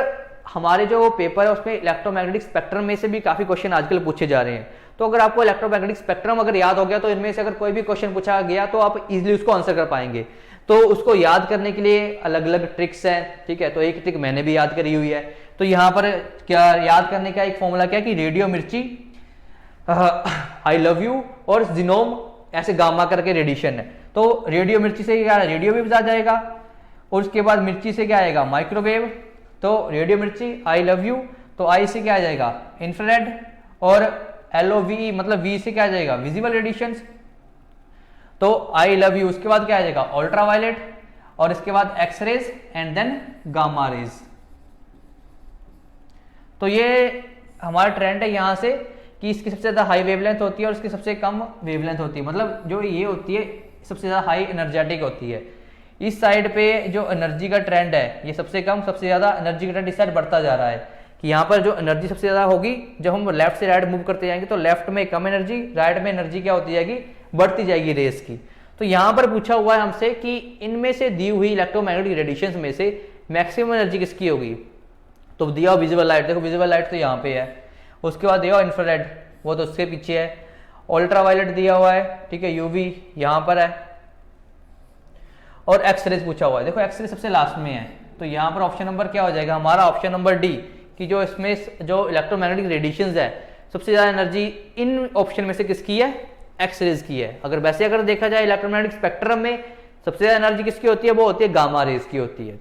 हमारे जो पेपर है उसमें इलेक्ट्रोमैग्नेटिक स्पेक्ट्रम में से भी काफी क्वेश्चन आजकल पूछे जा रहे हैं, तो अगर आपको इलेक्ट्रोमैग्नेटिक स्पेक्ट्रम अगर याद हो गया तो इनमें से अगर कोई भी क्वेश्चन पूछा गया तो आप इजीली उसको आंसर कर पाएंगे। तो उसको याद करने के लिए अलग अलग ट्रिक्स हैं, ठीक है। तो एक ट्रिक मैंने भी याद करी हुई है। तो यहाँ पर क्या याद करने का एक फॉर्मूला क्या है कि रेडियो मिर्ची, आई लव यू और जिनोम ऐसे गामा करके रेडिएशन है। तो रेडियो मिर्ची से क्या, रेडियो वेव आ जाएगा, और उसके बाद मिर्ची से क्या आएगा, माइक्रोवेव। तो रेडियो मिर्ची, आई लव यू, तो आई से क्या आ जाएगा, इंफ्रारेड, और LOVE मतलब V से क्या आ जाएगा, विजिबल रेडिएशंस। तो आई लव यू, उसके बाद क्या आ जाएगा, अल्ट्रावायलेट, और इसके बाद X rays and then gamma rays. तो ये हमारा ट्रेंड है यहाँ से कि इसकी सबसे ज्यादा हाई वेवलेंथ होती है और इसकी सबसे कम वेवलेंथ होती है, मतलब जो ये होती है सबसे ज्यादा हाई एनर्जेटिक होती है। इस साइड पे जो एनर्जी का ट्रेंड है ये सबसे कम, सबसे ज्यादा एनर्जी का ट्रेंड इस साइड बढ़ता जा रहा है, कि यहाँ पर जो एनर्जी सबसे ज्यादा होगी, जब हम लेफ्ट से राइट मूव करते जाएंगे तो लेफ्ट में कम एनर्जी, राइट में एनर्जी क्या होती जाएगी, बढ़ती जाएगी रेस की। तो यहाँ पर पूछा हुआ है हमसे कि इनमें से दी हुई इलेक्ट्रोमैग्नेटिक रेडिएशन में से मैक्सिमम एनर्जी किसकी होगी। तो दिया विजिबल लाइट, देखो विजिबल लाइट तो यहाँ पे है, उसके बाद दिया इंफ्रारेड, वो तो उसके पीछे है, अल्ट्रावायलेट दिया हुआ है, ठीक है, UV यहाँ पर है, और एक्सरेज पूछा हुआ है। देखो एक्सरे सबसे लास्ट में है, तो यहाँ पर ऑप्शन नंबर क्या हो जाएगा हमारा, ऑप्शन नंबर डी, कि जो इसमें जो इलेक्ट्रोमैग्नेटिक रेडिएशंस है सबसे ज्यादा एनर्जी इन ऑप्शन में से किसकी है, एक्सरेज की है। अगर वैसे अगर देखा जाए इलेक्ट्रोमैग्नेटिक स्पेक्ट्रम में सबसे ज्यादा एनर्जी किसकी होती है, वो होती है गामा रेज की होती है।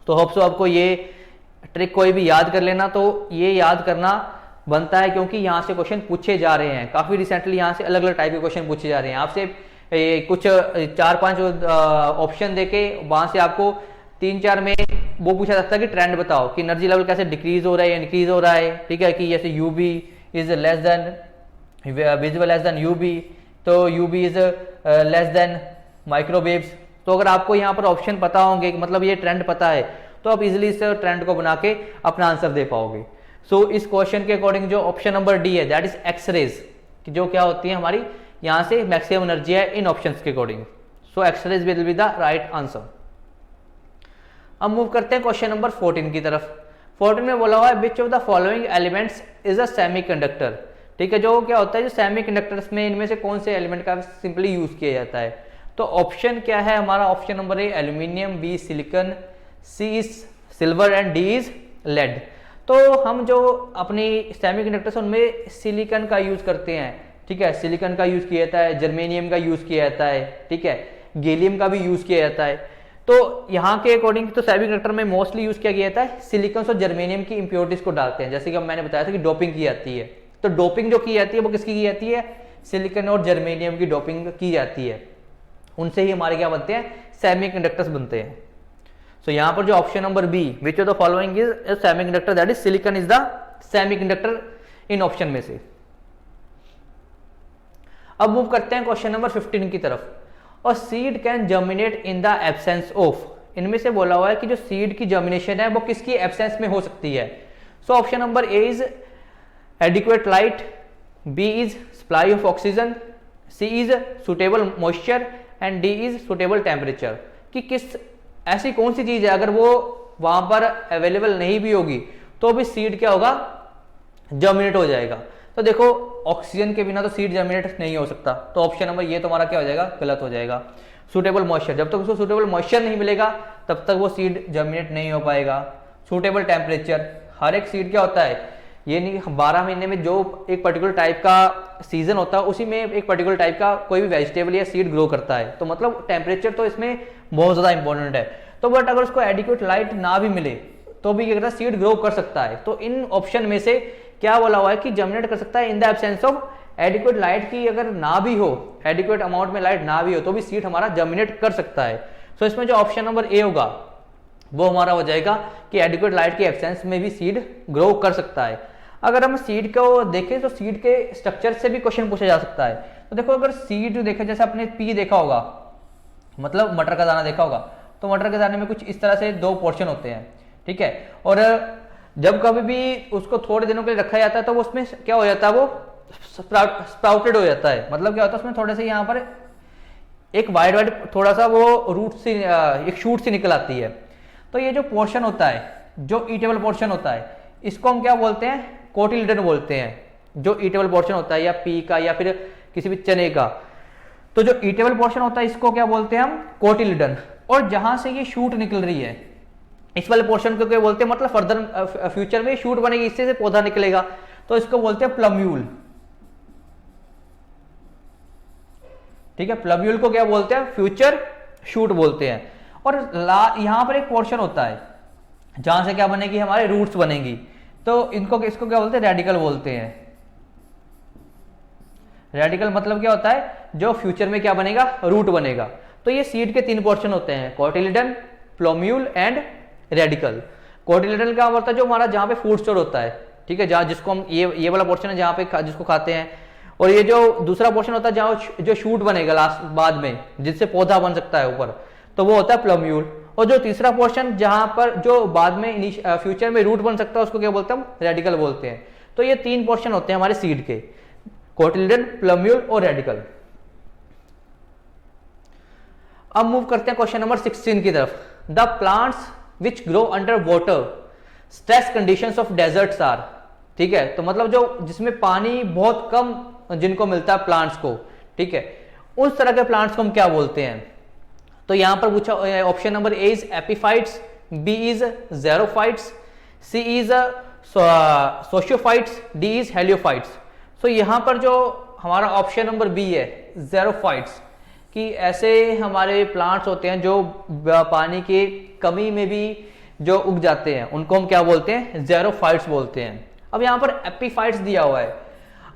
तो होप सो आपको ये ट्रिक कोई भी याद कर लेना, तो ये याद करना बनता है क्योंकि यहाँ से क्वेश्चन पूछे जा रहे हैं, काफी रिसेंटली यहाँ से अलग अलग टाइप के क्वेश्चन पूछे जा रहे हैं। आपसे कुछ 4-5 ऑप्शन देके वहां से आपको 3-4 में वो पूछा जाता है कि ट्रेंड बताओ कि एनर्जी लेवल कैसे डिक्रीज हो रहा है या इंक्रीज हो रहा है, ठीक है, कि जैसे UV is less than visible less than UV, तो UV is less than microwaves. तो अगर आपको यहाँ पर ऑप्शन पता होंगे, मतलब ये ट्रेंड पता है, तो आप इजिली इस ट्रेंड को बना के अपना आंसर दे पाओगे। सो इस क्वेश्चन के अकॉर्डिंग जो ऑप्शन नंबर डी है दैट इज एक्सरेज, कि जो क्या होती है हमारी यहाँ से मैक्सिमम एनर्जी है इन ऑप्शंस के according. So X rays will be the right answer. अब मूव करते हैं क्वेश्चन नंबर 14 की तरफ। 14 में बोला हुआ है विच of the following elements is a semiconductor, ठीक है, जो क्या होता है जो सेमीकंडक्टर्स में इनमें से कौन से एलिमेंट का सिंपली यूज किया जाता है। तो ऑप्शन क्या है हमारा, option number A aluminium, B silicon, C is silver and D is lead. तो हम जो अपनी सेमीकंडक्टर्स उनमें सिलिकॉन का यूज करते हैं, ठीक है, सिलिकॉन का यूज किया जाता है, जर्मेनियम का यूज किया जाता है, ठीक है, गैलियम का भी यूज किया जाता है। तो यहाँ के अकॉर्डिंग तो सेमीकंडक्टर में मोस्टली यूज किया गया जाता है सिलिकॉन और जर्मेनियम की इंप्योरिटीज को डालते हैं, जैसे कि मैंने बताया था कि डोपिंग की जाती है। तो डोपिंग जो की जाती है वो किसकी की जाती है, सिलिकॉन और जर्मेनियम की डोपिंग की जाती है, उनसे ही हमारे क्या बनते हैं, सेमीकंडक्टर्स बनते हैं। सो यहाँ पर जो option number B which of the following is semiconductor that is silicon is the semiconductor in option में से। अब मूव करते हैं क्वेश्चन नंबर 15 की तरफ। और seed can germinate in the absence of, इनमें से बोला हुआ है कि जो सीड की जर्मिनेशन है वो किसकी एब्सेंस में हो सकती है। So option number A is adequate light, B is supply of oxygen, C is suitable moisture and D is suitable temperature. कि किस ऐसी कौन सी चीज है अगर वो वहां पर अवेलेबल नहीं भी होगी तो भी सीड क्या होगा, जर्मिनेट हो जाएगा। तो देखो ऑक्सीजन के बिना तो सीड जर्मिनेट नहीं हो सकता, तो ऑप्शन नंबर ये तुम्हारा क्या हो जाएगा, गलत हो जाएगा। सूटेबल मॉइस्चर, जब तक उसको सूटेबल मॉइस्चर नहीं मिलेगा तब तक वो सीड जर्मिनेट नहीं हो पाएगा। सूटेबल टेम्परेचर, हर एक सीड क्या होता है, ये नहीं 12 महीने में जो एक पर्टिकुलर टाइप का सीजन होता है उसी में एक पर्टिकुलर टाइप का कोई भी वेजिटेबल या सीड ग्रो करता है, तो मतलब टेम्परेचर तो इसमें बहुत ज्यादा इंपॉर्टेंट है। तो बट अगर उसको एडिक्वेट लाइट ना भी मिले तो भी क्या करता है, सीड ग्रो कर सकता है। तो इन ऑप्शन में से क्या बोला हुआ है कि जर्मिनेट कर सकता है in the absence of adequate light, की अगर ना भी हो, एडिक्वेट अमाउंट में लाइट ना भी हो तो भी सीड हमारा जर्मिनेट कर सकता है। सो इसमें जो ऑप्शन नंबर ए होगा वो हमारा हो जाएगा कि एडिक्वेट लाइट के एब्सेंस में भी सीड ग्रो कर सकता है। अगर हम सीड को देखें तो सीड के स्ट्रक्चर से भी क्वेश्चन पूछा जा सकता है। तो देखो अगर सीड देखें, जैसे आपने पी देखा होगा, मतलब मटर का दाना देखा होगा, तो मटर के दाने में कुछ इस तरह से 2 पोर्शन होते हैं, ठीक है, और जब कभी भी उसको थोड़े दिनों के लिए रखा जाता है तो वो उसमें क्या हो जाता है, वो स्प्राउटेड हो जाता है। मतलब क्या होता है उसमें थोड़े से यहाँ पर एक वाइड वाइड थोड़ा सा वो रूट से एक शूट से निकल आती है। तो ये जो पोर्शन होता है, जो ईटेबल पोर्शन होता है, इसको हम क्या बोलते हैं, कोटिलिडन बोलते हैं। जो ईटेबल पोर्शन होता है या पी का या फिर किसी भी चने का, तो जो ईटेबल पोर्शन होता है इसको क्या बोलते हैं हम, कोटिलिडन। और जहां से ये शूट निकल रही है इस वाले पोर्शन को क्या बोलते हैं, मतलब फर्दर फ्यूचर में शूट बनेगी, इससे से पौधा निकलेगा, तो इसको बोलते हैं प्लम्यूल, ठीक है। प्लम्यूल को क्या बोलते हैं, फ्यूचर शूट बोलते हैं। और यहां पर एक पोर्शन होता है जहां से क्या बनेगी, हमारे रूट्स बनेंगी, तो इसको क्या बोलते हैं, रेडिकल बोलते हैं। रेडिकल मतलब क्या होता है, जो फ्यूचर में क्या बनेगा, रूट बनेगा। तो ये सीड के 3 पोर्शन होते हैं, cotyledon, plumule and radical. Cotyledon का मतलब जो हमारा जहां पे फूड स्टोर होता है, ठीक है, जहां जिसको हम ये वाला पोर्शन है जहां पे जिसको खाते हैं, और ये जो दूसरा पोर्शन होता है जहां जो शूट बनेगा लास्ट बाद में, जिससे पौधा बन सकता है ऊपर, तो वो होता है प्लम्यूल। और जो तीसरा पोर्शन जहां पर जो बाद में फ्यूचर में रूट बन सकता है उसको क्या बोलते हैं हम, रेडिकल बोलते हैं। तो ये 3 पोर्शन होते हैं हमारे सीड के, कोटिलिडन, प्लम्यूल और रेडिकल। अब मूव करते हैं क्वेश्चन नंबर 16 की तरफ। The plants which grow under water stress conditions of deserts are, ठीक है, तो मतलब जो जिसमें पानी बहुत कम जिनको मिलता है प्लांट्स को, ठीक है, उस तरह के प्लांट्स को हम क्या बोलते हैं। तो यहां पर पूछा option number A is epiphytes, B is xerophytes, C is sciophytes, D is heliophytes. So यहां पर जो हमारा ऑप्शन नंबर बी है ज़ेरोफाइट्स, कि ऐसे हमारे प्लांट्स होते हैं जो पानी की कमी में भी जो उग जाते हैं, उनको हम क्या बोलते हैं, ज़ेरोफाइट्स बोलते हैं। अब यहाँ पर एपीफाइट्स दिया हुआ है।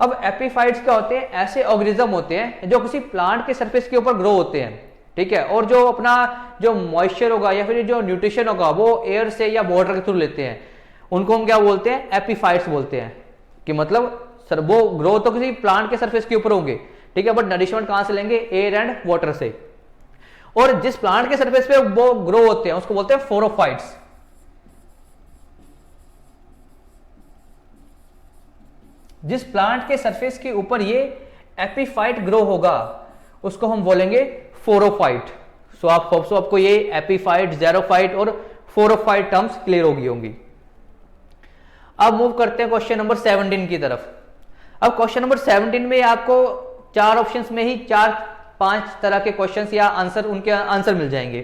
अब एपीफाइट्स क्या होते हैं? ऐसे ऑर्गेनिज्म होते हैं जो किसी प्लांट के सरफेस के ऊपर ग्रो होते हैं, ठीक है, और जो अपना जो मॉइस्चर होगा या फिर जो न्यूट्रिशन होगा वो एयर से या वाटर के थ्रू लेते हैं, उनको हम क्या बोलते हैं? एपीफाइट्स बोलते हैं। कि मतलब सर वो ग्रो तो किसी प्लांट के सरफेस के ऊपर होंगे, ठीक है, बट नरिशमेंट कहां से लेंगे? एयर एंड वाटर से। और जिस प्लांट के सरफेस पे वो ग्रो होते हैं उसको बोलते हैं फोरोफाइट्स। जिस प्लांट के सरफेस के ऊपर ये एपीफाइट ग्रो होगा उसको हम बोलेंगे फोरोफाइट। सो आपको ये एपीफाइट, ज़ेरोफाइट और फोरोफाइट टर्म्स क्लियर होगी। अब मूव करते हैं क्वेश्चन नंबर 17 की तरफ। अब क्वेश्चन नंबर 17 में आपको 4 ऑप्शंस में ही 4-5 तरह के क्वेश्चंस या आंसर, उनके आंसर मिल जाएंगे।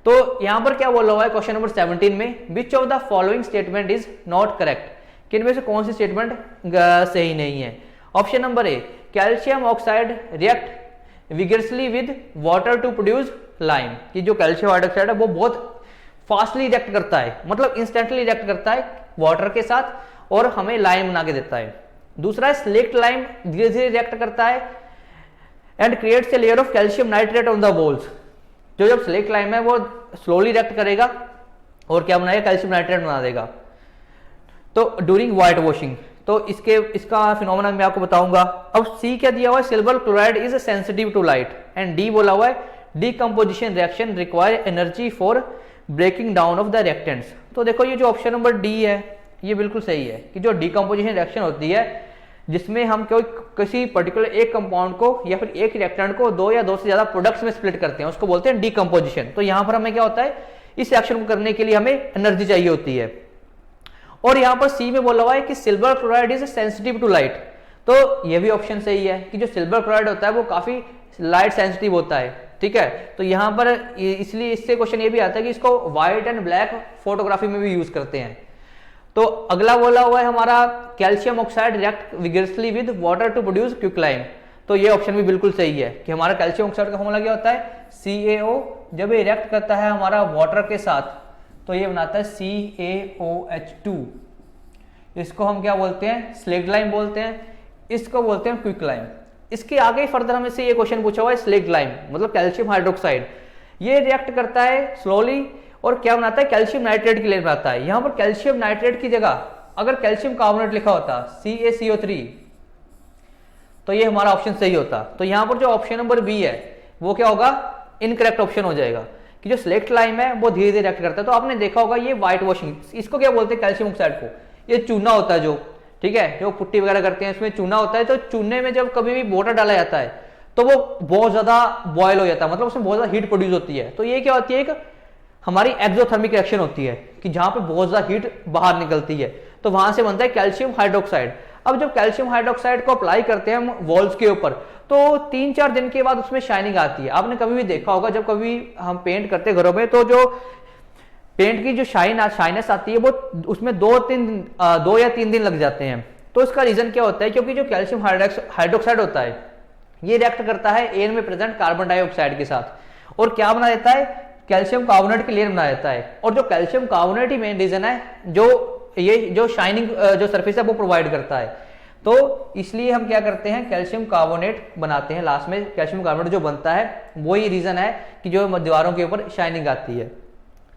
तो यहां पर क्या बोला हुआ है क्वेश्चन नंबर 17 में? Which of the following statement is not correct? कि इनमें से कौन सी स्टेटमेंट सही नहीं है? Option number A, calcium oxide react vigorously with water to produce lime. कि जो कैल्शियम हाइड्रोक्साइड है वो बहुत फास्टली रिएक्ट करता है, मतलब इंस्टेंटली रिएक्ट करता है वाटर के साथ और हमें लाइम बना के देता है। दूसरा है स्लेक्ट लाइम धीरे धीरे रिएक्ट करता है and creates a layer of calcium nitrate on the walls. जो जब स्लेक्ट लाइम है वो स्लोली रिएक्ट करेगा और क्या बनाएगा? कैल्शियम नाइट्रेट बना देगा। तो ड्यूरिंग व्हाइट वॉशिंग, तो इसका फिनोमेना मैं आपको बताऊंगा। अब सी क्या दिया हुआ है? Silver chloride is sensitive to light. And D बोला हुआ है decomposition reaction require energy for breaking down of the reactants. तो देखो ये जो ऑप्शन नंबर डी है ये बिल्कुल सही है कि जो डीकम्पोजिशन रिएक्शन होती है जिसमें हम कोई किसी पर्टिकुलर एक कंपाउंड को या फिर एक रिएक्टेंट को 2 या 2 से ज्यादा प्रोडक्ट्स में स्प्लिट करते हैं, उसको बोलते हैं डीकम्पोजिशन। तो यहां पर हमें क्या होता है? इस रिएक्शन को करने के लिए हमें एनर्जी चाहिए होती है। और यहां पर सी में बोला हुआ है कि silver chloride is sensitive to light. तो ये भी ऑप्शन सही है कि जो सिल्वर क्लोराइड होता है वो काफी लाइट सेंसिटिव होता है, ठीक है। तो यहां पर इसलिए इससे क्वेश्चन ये भी आता है कि इसको व्हाइट एंड ब्लैक फोटोग्राफी में भी यूज करते हैं। तो अगला बोला हुआ है हमारा calcium oxide react vigorously with water to produce quicklime. तो ये ऑप्शन भी बिल्कुल सही है कि हमारा कैल्शियम ऑक्साइड का फॉर्मूला क्या होता है? CaO। जब ये रिएक्ट करता है हमारा वाटर के साथ तो ये बनाता है CaOH2। इसको हम क्या बोलते हैं? स्लेक्ट लाइम बोलते हैं। इसको बोलते हैं क्विकलाइम। इसके आगे फर्दर हमें से ये क्वेश्चन पूछा हुआ है स्लेक्ट लाइम मतलब कैल्शियम हाइड्रोक्साइड। ये रिएक्ट करता है स्लोली और क्या बनाता है? कैल्शियम नाइट्रेट की लेयर बनाता है। यहां पर कैल्शियम नाइट्रेट की जगह अगर कैल्शियम कार्बोनेट लिखा होता CaCO3 तो ये हमारा ऑप्शन सही होता। तो यहां पर जो ऑप्शन नंबर बी है वो क्या होगा? इनकरेक्ट ऑप्शन हो जाएगा कि जो स्लेक्ट लाइम है वो धीरे धीरे रिएक्ट करता है। तो आपने देखा होगा ये व्हाइट वॉशिंग, इसको क्या बोलते हैं? कैल्शियम ऑक्साइड को ये चूना होता है जो, ठीक है, जो पुट्टी वगैरह करते हैं उसमें चूना होता है। तो चूने में जब कभी भी वाटर डाला जाता है तो वो बहुत ज्यादा बॉयल हो जाता है, मतलब उसमें बहुत ज्यादा हीट प्रोड्यूस होती है। तो ये क्या होती है? एक हमारी एक्सोथर्मिक रिएक्शन होती है कि जहां पे बहुत ज्यादा हीट बाहर निकलती है, तो वहां से बनता है कैल्शियम हाइड्रोक्साइड। अब जब कैल्शियम हाइड्रोक्साइड को अप्लाई करते हैं हम वॉल्स के ऊपर तो 3-4 दिन के बाद उसमें शाइनिंग आती है। आपने कभी भी देखा होगा जब कभी हम पेंट करते हैं घरों में तो जो पेंट की जो शाइनेस आती है वो उसमें 2 या 3 दिन लग जाते हैं। तो इसका रीजन क्या होता है? क्योंकि जो कैल्शियम हाइड्रोक्साइड होता है ये रिएक्ट करता है एयर में प्रेजेंट कार्बन डाइऑक्साइड के साथ और क्या बना देता है? कैल्शियम कार्बोनेट की लेयर बना देता है। और जो कैल्शियम कार्बोनेट ही मेन रीजन है जो शाइनिंग जो सरफेस है वो प्रोवाइड करता है। तो इसलिए हम क्या करते हैं? कैल्शियम कार्बोनेट बनाते हैं लास्ट में। कैल्शियम कार्बोनेट जो बनता है वही रीजन है कि जो दीवारों के ऊपर शाइनिंग आती है।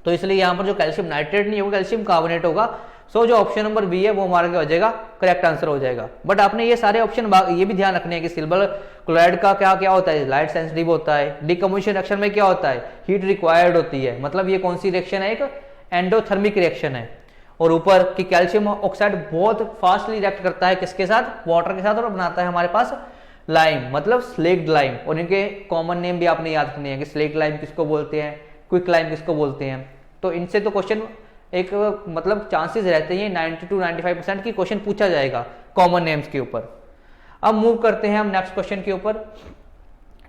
तो इसलिए यहां पर जो कैल्शियम नाइट्रेट नहीं होगा, कैल्शियम कार्बोनेट होगा। सो जो ऑप्शन नंबर बी है वो हमारा क्या हो जाएगा? करेक्ट आंसर हो जाएगा। बट आपने ये सारे ऑप्शन ये भी ध्यान रखने हैं कि सिल्वर क्लोराइड का क्या क्या होता है? लाइट सेंसिटिव होता है। डीकम्पोजिशन रिएक्शन में क्या होता है? हीट रिक्वायर्ड होती है, मतलब ये कौन सी रिएक्शन है? एक एंडोथर्मिक रिएक्शन है। और ऊपर कि कैल्शियम ऑक्साइड बहुत फास्टली रिएक्ट करता है किसके साथ? वाटर के साथ, और बनाता है हमारे पास लाइम मतलब स्लेक्ट लाइम। और इनके कॉमन नेम भी आपने याद रखने हैं कि स्लेक्ट लाइम किसको बोलते हैं, क्विक लाइम किसको बोलते हैं। तो इनसे तो क्वेश्चन एक मतलब चांसेस रहते हैं 90 to 95% की क्वेश्चन पूछा जाएगा कॉमन नेम्स के ऊपर। अब मूव करते हैं हम नेक्स्ट क्वेश्चन के ऊपर,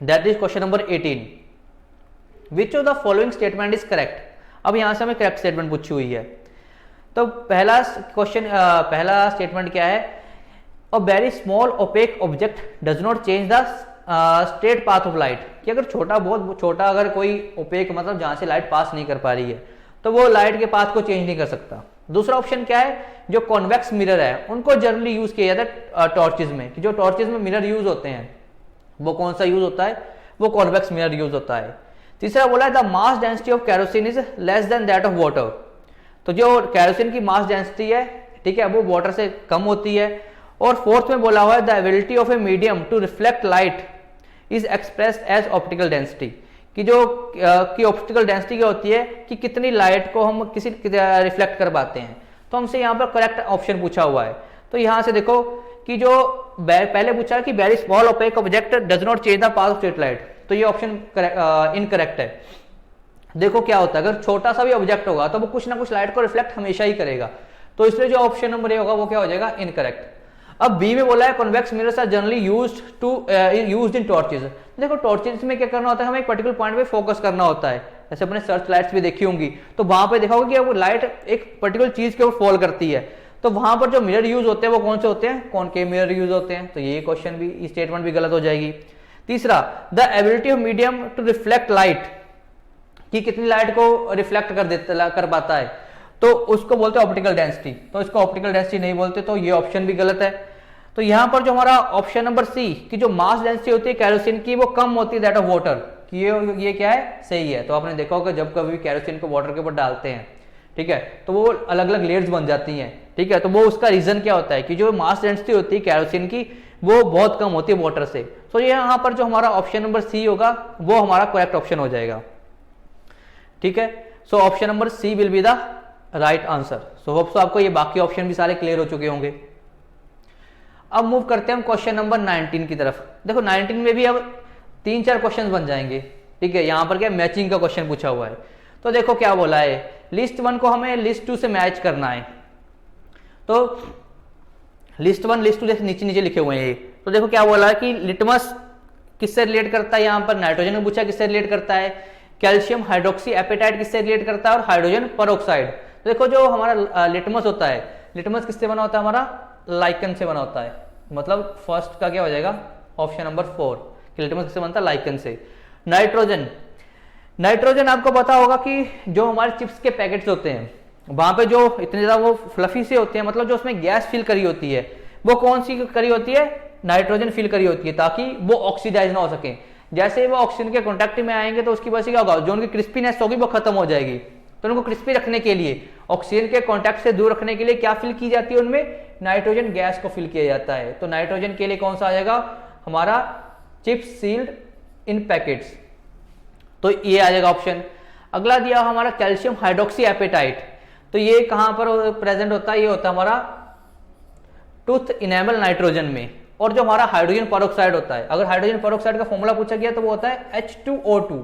that is question number 18। Which of the following statement is correct? अब यहां से हमें करेक्ट स्टेटमेंट पूछी हुई है। तो पहला स्टेटमेंट क्या है? A very small opaque object does not change the straight path of light. कि अगर बहुत छोटा अगर कोई ओपेक मतलब जहां से लाइट पास नहीं कर पा रही है तो वो लाइट के पाथ को चेंज नहीं कर सकता। दूसरा ऑप्शन क्या है, जो कॉन्वेक्स मिरर है उनको जनरली यूज किया जाता है टॉर्चेज में, कि जो टॉर्चेज में मिरर यूज होते हैं वो कौन सा यूज होता है, वो कॉन्वेक्स मिरर यूज होता है। तीसरा बोला है the mass density of kerosene is less then that of water, तो जो कैरोसिन की मास डेंसिटी है, ठीक है, वो वाटर से कम होती है। और फोर्थ में बोला हुआ है the ability of a medium to reflect light is expressed as optical density, कि जो की ऑप्टिकल डेंसिटी क्या होती है कि कितनी लाइट को हम किसी रिफ्लेक्ट कर पाते हैं। तो हमसे यहाँ पर करेक्ट ऑप्शन पूछा हुआ है। तो यहाँ से देखो कि जो पहले पूछा है कि very small opaque object does not change the path of straight light, तो ये ऑप्शन इनकरेक्ट है। देखो क्या होता है, अगर छोटा सा भी ऑब्जेक्ट होगा तो वो कुछ ना कुछ लाइट को रिफ्लेक्ट हमेशा ही करेगा, तो इसलिए जो ऑप्शन नंबर ए होगा वो क्या हो जाएगा, इनकरेक्ट। अब बी में बोला है convex mirrors are generally used in torches. देखो टॉर्चेज में क्या करना होता है, हमें एक पर्टिकुलर पॉइंट पे फोकस करना होता है, जैसे अपने सर्च लाइट्स भी देखी होंगी, तो वहां पे देखा होगा कि वो लाइट एक पर्टिकुलर चीज के ऊपर फॉल करती है, तो वहां पर जो मिरर यूज होते हैं वो कौन से होते हैं, कॉनकेव मिरर यूज होते हैं। तो ये क्वेश्चन भी, स्टेटमेंट भी गलत हो जाएगी। तीसरा, the ability of medium to reflect light, कि कितनी लाइट को रिफ्लेक्ट कर पाता है, तो उसको बोलते हैं ऑप्टिकल डेंसिटी, तो इसको ऑप्टिकल डेंसिटी नहीं बोलते, तो ये ऑप्शन भी गलत है। तो यहां पर जो हमारा ऑप्शन नंबर सी की जो मास डेंसिटी होती है कैरोसिन की वो कम होती है दैट ऑफ वाटर, कि ये क्या है, सही है। तो आपने देखा होगा जब कभी कैरोसिन को वाटर के ऊपर डालते हैं, ठीक है, तो वो अलग अलग लेयर्स बन जाती हैं, ठीक है, तो वो उसका रीजन क्या होता है कि जो मास डेंसिटी होती है कैरोसिन की वो बहुत कम होती है वाटर से। तो ये यहाँ पर जो हमारा ऑप्शन नंबर सी होगा वो हमारा करेक्ट ऑप्शन हो जाएगा, ठीक है। So option number C will be the right answer. So hope so आपको ये बाकी ऑप्शन भी सारे क्लियर हो चुके होंगे। अब मूव करते हैं हम क्वेश्चन नंबर 19 की तरफ। देखो 19 में भी अब 3-4 क्वेश्चन बन जाएंगे, ठीक है। यहाँ पर क्या मैचिंग का क्वेश्चन पूछा हुआ है, तो देखो क्या बोला है, लिस्ट 1 को हमें लिस्ट 2 से मैच करना है। तो लिस्ट 1 लिस्ट 2 नीचे नीचे लिखे हुए हैं ये, तो देखो क्या बोला है कि लिटमस किससे रिलेट करता है, यहाँ पर नाइट्रोजन में पूछा किससे रिलेट करता है, कैल्शियम हाइड्रोक्सी एपेटाइट किससे रिलेट करता है, और हाइड्रोजन परऑक्साइड। तो देखो जो हमारा लिटमस होता है, लिटमस किससे बना होता है, हमारा लाइकन से बना होता है, मतलब फर्स्ट का क्या हो जाएगा, ऑप्शन नंबर 4, कि लिटमस किससे बनता है, लाइकन से। नाइट्रोजन, नाइट्रोजन आपको पता होगा कि जो हमारे चिप्स के पैकेट्स होते हैं वहां पे जो इतने ज्यादा वो फ्लफी से होते हैं, मतलब जो उसमें गैस फिल करी होती है वो कौन सी करी होती है, नाइट्रोजन फिल करी होती है, ताकि वो ऑक्सीडाइज ना हो सके। जैसे वो ऑक्सीजन के कॉन्टेक्ट में आएंगे तो उसकी वजह से क्या होगा, जो उनकी क्रिस्पीनेस होगी वो खत्म हो जाएगी। तो उनको क्रिस्पी रखने के लिए, ऑक्सीजन के कॉन्टेक्ट से दूर रखने के लिए क्या फिल की जाती है, उनमें नाइट्रोजन गैस को फिल किया जाता है। तो नाइट्रोजन के लिए कौन सा आ जाएगा, हमारा चिप्स सील्ड इन पैकेट्स, तो ये आ जाएगा ऑप्शन। अगला दिया हमारा कैल्शियम हाइड्रोक्सी एपेटाइट, तो ये कहां पर प्रेजेंट होता है, ये होता है हमारा टूथ इनेमल नाइट्रोजन में। और जो हमारा हाइड्रोजन परऑक्साइड होता है, अगर हाइड्रोजन परऑक्साइड का फॉर्मूला पूछा गया तो वो होता है H2O2।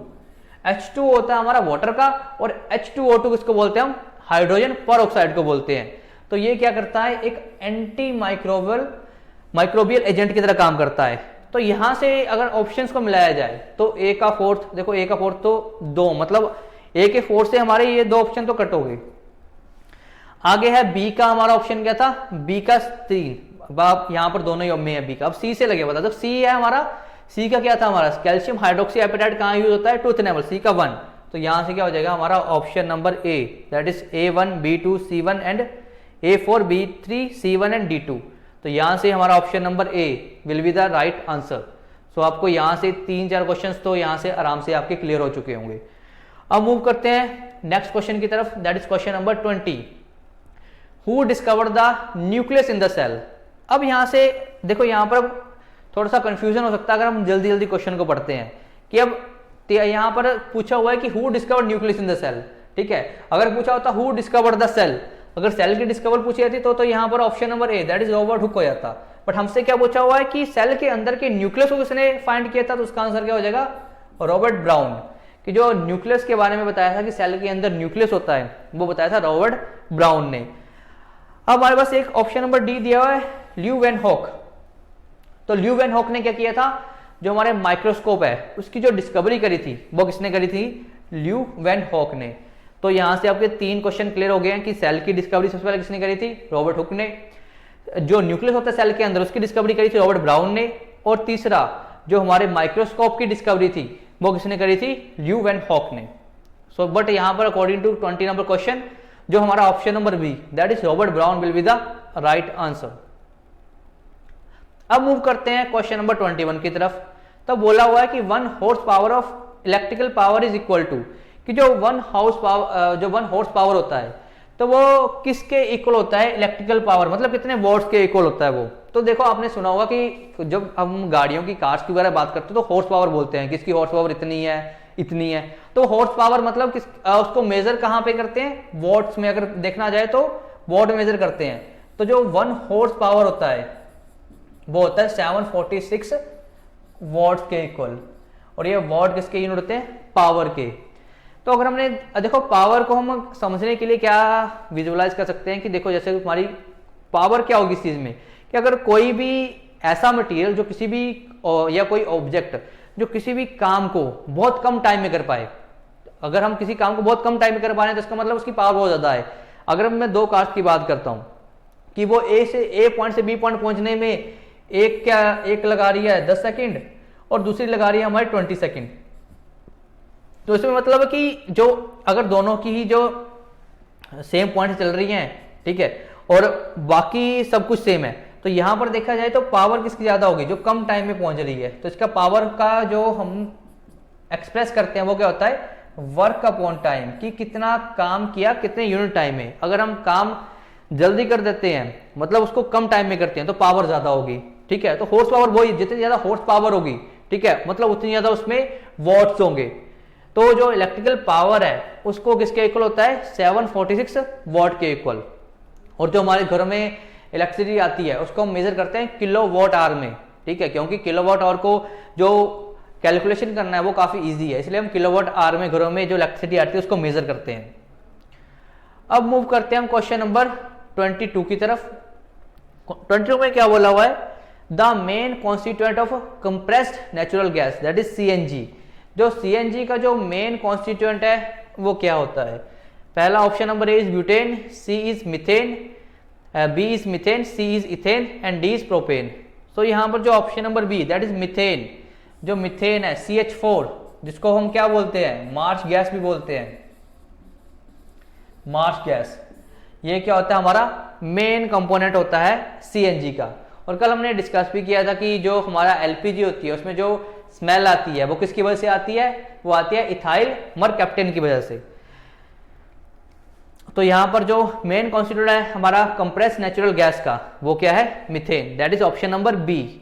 H2 होता है हमारा वाटर का, और H2O2 किसको बोलते हैं हम, हाइड्रोजन परऑक्साइड को बोलते हैं। तो ये क्या करता है, एक एंटी माइक्रोबियल एजेंट की तरह काम करता है। तो यहां से अगर ऑप्शंस को मिलाया जाए तो ए का फोर्थ, देखो ए का फोर्थ तो 2, मतलब ए के फोर्थ से हमारे ये 2 ऑप्शन तो कट हो गए। आगे है बी का, हमारा ऑप्शन क्या था, बी का 3, अब आप यहां पर दोनों ही में है बी का। अब सी से लगे बता, तो सी है हमारा, सी का क्या था हमारा, कैल्शियम हाइड्रोक्सी एपेटाइट कहां यूज होता है, टूथ इनेमल, सी का 1। तो यहां से क्या हो जाएगा हमारा option number A, that is A1 B2 C1 and A4 B3 C1 and D2। तो यहां से हमारा option number A will be the right answer. So आपको यहां से 3-4 क्वेश्चंस तो यहां से आराम से आपके क्लियर हो चुके होंगे। अब मूव करते हैं नेक्स्ट क्वेश्चन की तरफ, that is question number 20। Who discovered the nucleus in the cell. अब यहां से देखो, यहां पर थोड़ा सा कंफ्यूजन हो सकता है अगर हम जल्दी जल्दी क्वेश्चन को पढ़ते हैं, कि अब यहां पर पूछा हुआ है कि who discovered nucleus in the cell, ठीक है। अगर पूछा होता हु डिस्कवर्ड द सेल, अगर सेल की डिस्कवर पूछी जाती तो यहाँ पर option number A, that is Robert Hooke हो जाता। बट हमसे क्या पूछा हुआ है कि सेल के अंदर के न्यूक्लियस को किसने फाइंड किया था, तो उसका आंसर क्या हो जाएगा, रॉबर्ट ब्राउन। कि जो न्यूक्लियस के बारे में बताया था कि सेल के अंदर न्यूक्लियस होता है, वो बताया था रॉबर्ट ब्राउन ने। अब हमारे पास एक ऑप्शन नंबर डी दिया हुआ है, ल्यू वैन हॉक। तो ल्यू वैन हॉक ने क्या किया था, जो हमारे माइक्रोस्कोप है उसकी जो डिस्कवरी करी थी वो किसने करी थी, ल्यू वैन हॉक ने। तो यहां से आपके 3 क्वेश्चन क्लियर हो गए हैं कि सेल की डिस्कवरी सबसे पहले किसने करी थी, रॉबर्ट हुक ने। जो न्यूक्लियस होता है सेल के अंदर उसकी डिस्कवरी करी थी रॉबर्ट ब्राउन ने। और तीसरा जो हमारे माइक्रोस्कोप की डिस्कवरी थी वो किसने करी थी, ल्यू वैन हॉक ने। सो बट यहां पर अकॉर्डिंग टू 20 नंबर क्वेश्चन जो हमारा option number B that is Robert Brown will be the right answer. अब मूव करते हैं क्वेश्चन नंबर 21 की तरफ। तो बोला हुआ है कि 1 horse power of electrical power is equal to, कि जो 1 हॉर्स पावर होता है तो वो किसके इक्वल होता है, इलेक्ट्रिकल पावर मतलब कितने वॉट्स के इक्वल होता है वो। तो देखो आपने सुना होगा कि जब हम गाड़ियों की कार्स की वगैरह बात करते हैं तो हॉर्स पावर बोलते हैं, किसकी हॉर्स पावर इतनी है। तो हॉर्स पावर मतलब उसको मेजर कहां पे करते हैं, वॉट्स में अगर देखना जाए तो वॉट मेजर करते हैं। तो जो 1 हॉर्स पावर होता है वो होता है 746 वॉट्स के इक्वल, और ये वॉट किसके यूनिट होते हैं, पावर के। तो अगर हमने देखो पावर को हम समझने के लिए क्या विजुअलाइज कर सकते हैं कि देखो जैसे हमारी पावर क्या होगी इस चीज में, कि अगर कोई भी ऐसा मटेरियल जो किसी भी या कोई ऑब्जेक्ट जो किसी भी काम को बहुत कम टाइम में कर पाए, अगर हम किसी काम को बहुत कम टाइम में कर पा रहे हैं तो इसका मतलब उसकी पावर बहुत ज्यादा है। अगर मैं 2 कार्स की बात करता हूं कि वो ए पॉइंट से बी पॉइंट पहुंचने में एक लगा रही है 10 सेकंड और दूसरी लगा रही है हमारी 20 सेकंड, तो इसमें मतलब है कि जो अगर दोनों की ही जो सेम पॉइंट चल रही हैं, ठीक है, और बाकी सब कुछ सेम है, तो यहां पर देखा जाए तो पावर किसकी ज्यादा होगी, जो कम टाइम में पहुंच रही है। तो इसका पावर का जो हम एक्सप्रेस करते हैं वो क्या होता है, वर्क अपॉन टाइम, कि कितना काम किया कितने यूनिट टाइम में। अगर हम काम जल्दी कर देते हैं मतलब उसको कम टाइम में करते हैं तो पावर ज्यादा होगी, ठीक है। तो हॉर्स पावर वही, जितनी ज्यादा हॉर्स पावर होगी, ठीक है, मतलब उतनी ज्यादा उसमें वॉट्स होंगे। तो जो इलेक्ट्रिकल पावर है उसको किसके इक्वल होता है, 746 वॉट के इक्वल। और जो हमारे घर में इलेक्ट्रिसिटी आती है उसको हम मेजर करते हैं किलो वॉट आवर में, ठीक है, क्योंकि किलो वॉट आवर को जो कैलकुलेशन करना है वो काफी इजी है, इसलिए हम किलो वॉट आवर में घरों में जो इलेक्ट्रिसिटी आती है उसको मेजर करते हैं। अब मूव करते हैं हम क्वेश्चन नंबर 22 की तरफ। 22 में क्या बोला हुआ है, the main constituent of compressed natural gas that is CNG. जो सीएनजी का जो मेन कॉन्स्टिट्यूएंट है वो क्या होता है। पहला option number A is butane, C is methane, B is methane, C is ethane and D is propane. तो यहां पर जो option number B that is methane, जो मिथेन है CH4, जिसको हम क्या बोलते हैं, मार्च गैस भी बोलते हैं, मार्च गैस, ये क्या होता है, हमारा मेन कंपोनेंट होता है सीएनजी का। और कल हमने डिस्कस भी किया था कि जो हमारा एलपीजी होती है उसमें जो स्मेल आती है वो किसकी वजह से आती है, वो आती है इथाइल मरकैप्टेन की वजह से। तो यहां पर जो मेन कॉन्स्टिट्यूएंट है हमारा कंप्रेस्ड नेचुरल गैस का वो क्या है, methane, that is option number B.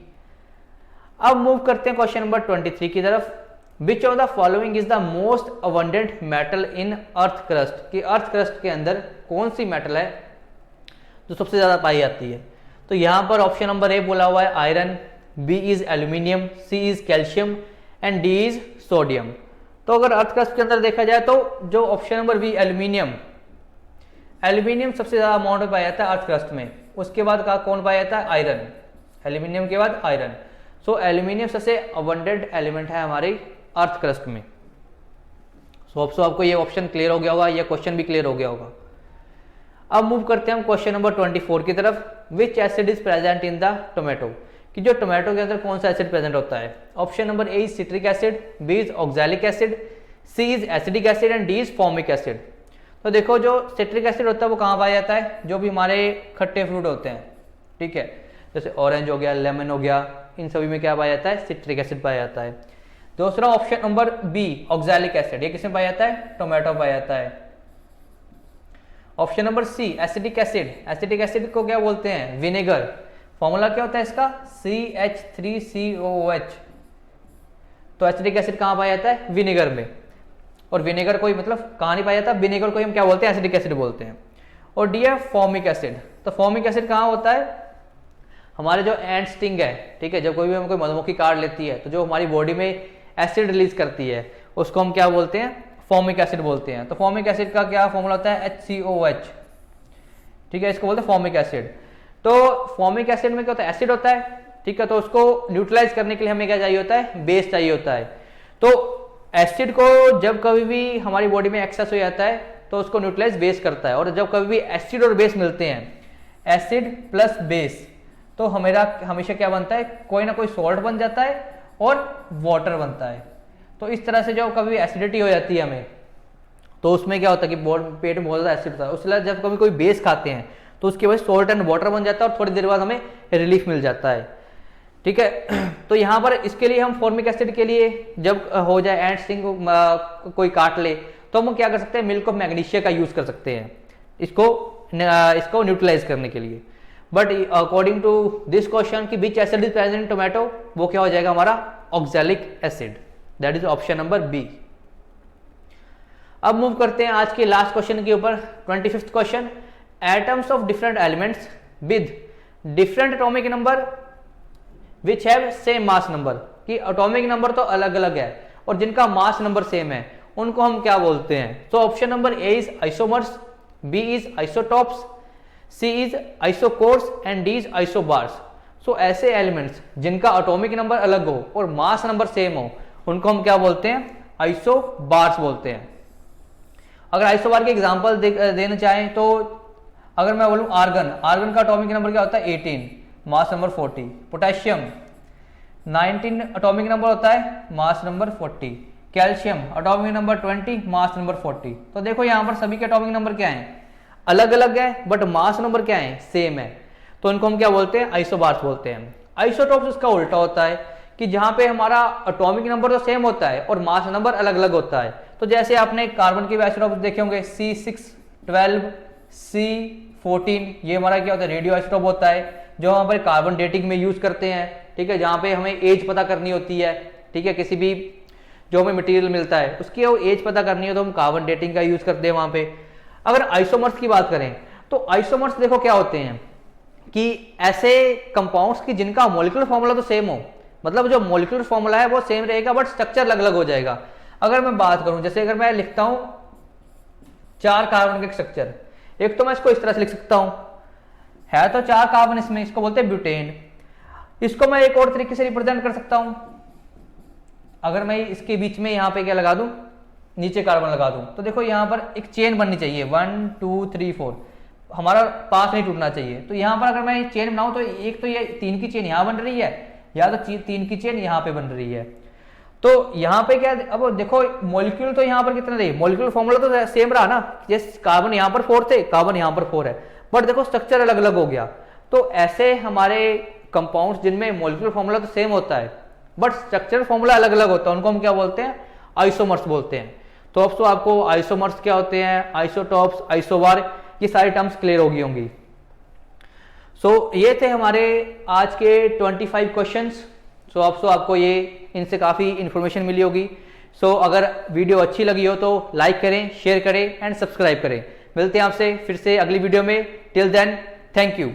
अब मूव करते हैं क्वेश्चन नंबर 23 की तरफ। Which of the following is the most abundant metal in earth crust, कि अर्थ क्रस्ट के अंदर कौन सी मेटल है जो सबसे ज्यादा पाई जाती है। तो यहां पर ऑप्शन नंबर ए बोला हुआ है iron, B is aluminium, C is calcium and D is sodium. तो अगर अर्थ क्रस्ट के अंदर देखा जाए तो जो option number B aluminium, aluminium सबसे ज्यादा अमाउंट में पाया जाता है अर्थ क्रस्ट में। उसके बाद कौन पाया जाता है, आयरन, एल्यूमिनियम के बाद आयरन। सो एल्यूमिनियम सबसे अबंडेंट एलिमेंट है हमारे अर्थ क्रस्ट में। सो आपको ये ऑप्शन क्लियर हो गया होगा, ये क्वेश्चन भी क्लियर हो गया होगा। अब मूव करते हैं हम क्वेश्चन नंबर 24 की तरफ। विच acid is present in the tomato, कि जो टोमेटो के अंदर कौन सा एसिड प्रेजेंट होता है। Option number A is citric acid, B is oxalic acid, C is acidic acid and D is formic acid. तो देखो जो सिट्रिक एसिड होता है वो कहाँ पाया जाता है, जो भी हमारे खट्टे फ्रूट होते हैं, ठीक है, जैसे ऑरेंज हो गया, लेमन हो गया, इन सभी में क्या पाया जाता है, सिट्रिक एसिड पाया जाता है। दूसरा option number B oxalic acid, ये किसमें पाया जाता है, टोमेटो पाया जाता है। Option number C acidic acid, acidic acid को क्या बोलते हैं, विनेगर। फॉर्मूला क्या होता है इसका, CH3COOH। तो एसिडिक एसिड कहाँ पाया जाता है, विनेगर में। और विनेगर कोई मतलब कहाँ नहीं पाया जाता, विनेगर को हम क्या बोलते हैं, एसिडिक एसिड बोलते हैं। और डी है फॉर्मिक एसिड। तो फॉर्मिक एसिड कहाँ होता है, हमारे जो एंट स्टिंग है, ठीक है, जब कोई भी हम कोई मधुमक्खी काट लेती है तो जो हमारी बॉडी में एसिड रिलीज करती है उसको हम क्या बोलते हैं, फॉर्मिक एसिड बोलते हैं। तो फॉर्मिक एसिड का क्या फॉर्मूला होता है, HCOH, ठीक है, इसको बोलते हैं फॉर्मिक एसिड। तो फॉर्मिक एसिड में क्या होता है, एसिड होता है, ठीक है, तो उसको न्यूट्रलाइज करने के लिए हमें क्या चाहिए होता है, बेस चाहिए होता है। तो एसिड को जब कभी भी हमारी बॉडी में एक्सेस हो जाता है तो उसको न्यूट्रलाइज बेस करता है। और जब कभी भी एसिड और बेस मिलते हैं, एसिड प्लस बेस, तो हमेशा क्या बनता है, कोई ना कोई सॉल्ट बन जाता है और वाटर बनता है। तो इस तरह से जो कभी एसिडिटी हो जाती है हमें तो उसमें क्या होता है कि पेट में बहुत ज़्यादा एसिड होता है, उसके जब कभी कोई बेस खाते हैं तो उसकी वजह से सॉल्ट एंड वाटर बन जाता है और थोड़ी देर बाद हमें रिलीफ मिल जाता है। ठीक है, तो यहाँ पर इसके लिए हम फॉर्मिक एसिड के लिए जब हो जाए एंड स्टिंग कोई काट ले तो हम क्या कर सकते हैं, मिल्क ऑफ मैग्नीशिया का यूज कर सकते हैं इसको न्यूट्रलाइज करने के लिए। But according to this question कि which acid is present in tomato, वो क्या हो जाएगा हमारा oxalic acid, that is option number B. अब मूव करते हैं आज के लास्ट क्वेश्चन के ऊपर, 25th question, atoms of different elements with different atomic number which have same mass number, कि एटॉमिक नंबर तो अलग अलग है और जिनका मास नंबर सेम है उनको हम क्या बोलते हैं। तो option number A is isomers, B is isotopes, C is isochores and D is isobars. So ऐसे एलिमेंट्स जिनका एटॉमिक नंबर अलग हो और मास नंबर सेम हो उनको हम क्या बोलते हैं, आइसोबार्स बोलते हैं। अगर आइसोबार के एग्जांपल देना चाहें तो अगर मैं बोलूं आर्गन का एटॉमिक नंबर क्या होता है 18, mass number 40, potassium 19 atomic number होता है, mass number 40, calcium atomic number 20, mass number 40। तो देखो यहाँ पर सभी के एटॉमिक नंबर क्या हैं, अलग अलग है बट मास नंबर क्या है, सेम है, तो इनको हम क्या बोलते हैं, आइसोबार्स बोलते हैं। आइसोटॉप्स इसका उल्टा होता है कि जहां पे हमारा एटॉमिक नंबर तो सेम होता है और मास नंबर अलग अलग होता है। तो जैसे आपने कार्बन के आइसोटॉप्स देखे होंगे C612, C14, ये हमारा क्या होता है, रेडियो आइसोटॉप होता है जो हम पर कार्बन डेटिंग में यूज करते हैं। ठीक है, जहां पे हमें एज पता करनी होती है, ठीक है, किसी भी जो हमें मटेरियल मिलता है उसकी वो एज पता करनी है तो हम कार्बन डेटिंग का यूज करते हैं वहां पे। अगर आइसोमर्स की बात करें तो आइसोमर्स देखो क्या होते हैं कि ऐसे कंपाउंड्स की जिनका मॉलिक्यूलर फॉर्मूला तो सेम हो, मतलब जो मॉलिक्यूलर फॉर्मूला है वो सेम रहेगा बट स्ट्रक्चर अलग अलग हो जाएगा। अगर मैं बात करूं, जैसे अगर मैं लिखता हूं 4 कार्बन का स्ट्रक्चर, एक तो मैं इसको इस तरह से लिख सकता हूं, है तो 4 कार्बन इसमें, इसको बोलते हैं ब्यूटेन। इसको मैं एक और तरीके से रिप्रेजेंट कर सकता हूं, अगर मैं इसके बीच में यहां पे क्या लगा दूं, नीचे कार्बन लगा दूं, तो देखो यहां पर एक चेन बननी चाहिए 1 2 3 4, हमारा पास नहीं टूटना चाहिए। तो यहां पर अगर मैं चेन बनाऊं तो एक तो ये 3 की चेन यहां बन रही है या तो 3 की चेन यहां पे बन रही है। तो यहां पे क्या, अब देखो मॉलिक्यूल तो यहां पर कितना रही, मॉलिक्यूलर फॉर्मूला तो सेम रहा ना, जैसे कार्बन यहां पर 4 थे, कार्बन यहां पर 4 है, बट देखो स्ट्रक्चर अलग अलग हो गया। तो ऐसे हमारे कंपाउंड्स जिनमें मॉलिक्यूलर फॉर्मूला तो सेम होता है बट स्ट्रक्चरल फॉर्मूला अलग अलग होता है, उनको हम क्या बोलते हैं, आइसोमर्स बोलते हैं। तो अब तो आपको आइसोमर्स क्या होते हैं, आइसोटॉप्स, आइसोबार, ये सारी टर्म्स क्लियर होगी होंगी। सो ये थे हमारे आज के 25 क्वेश्चंस। सो आपको ये इनसे काफ़ी इंफॉर्मेशन मिली होगी। सो अगर वीडियो अच्छी लगी हो तो लाइक करें, शेयर करें एंड सब्सक्राइब करें। मिलते हैं आपसे फिर से अगली वीडियो में। Till then, thank you.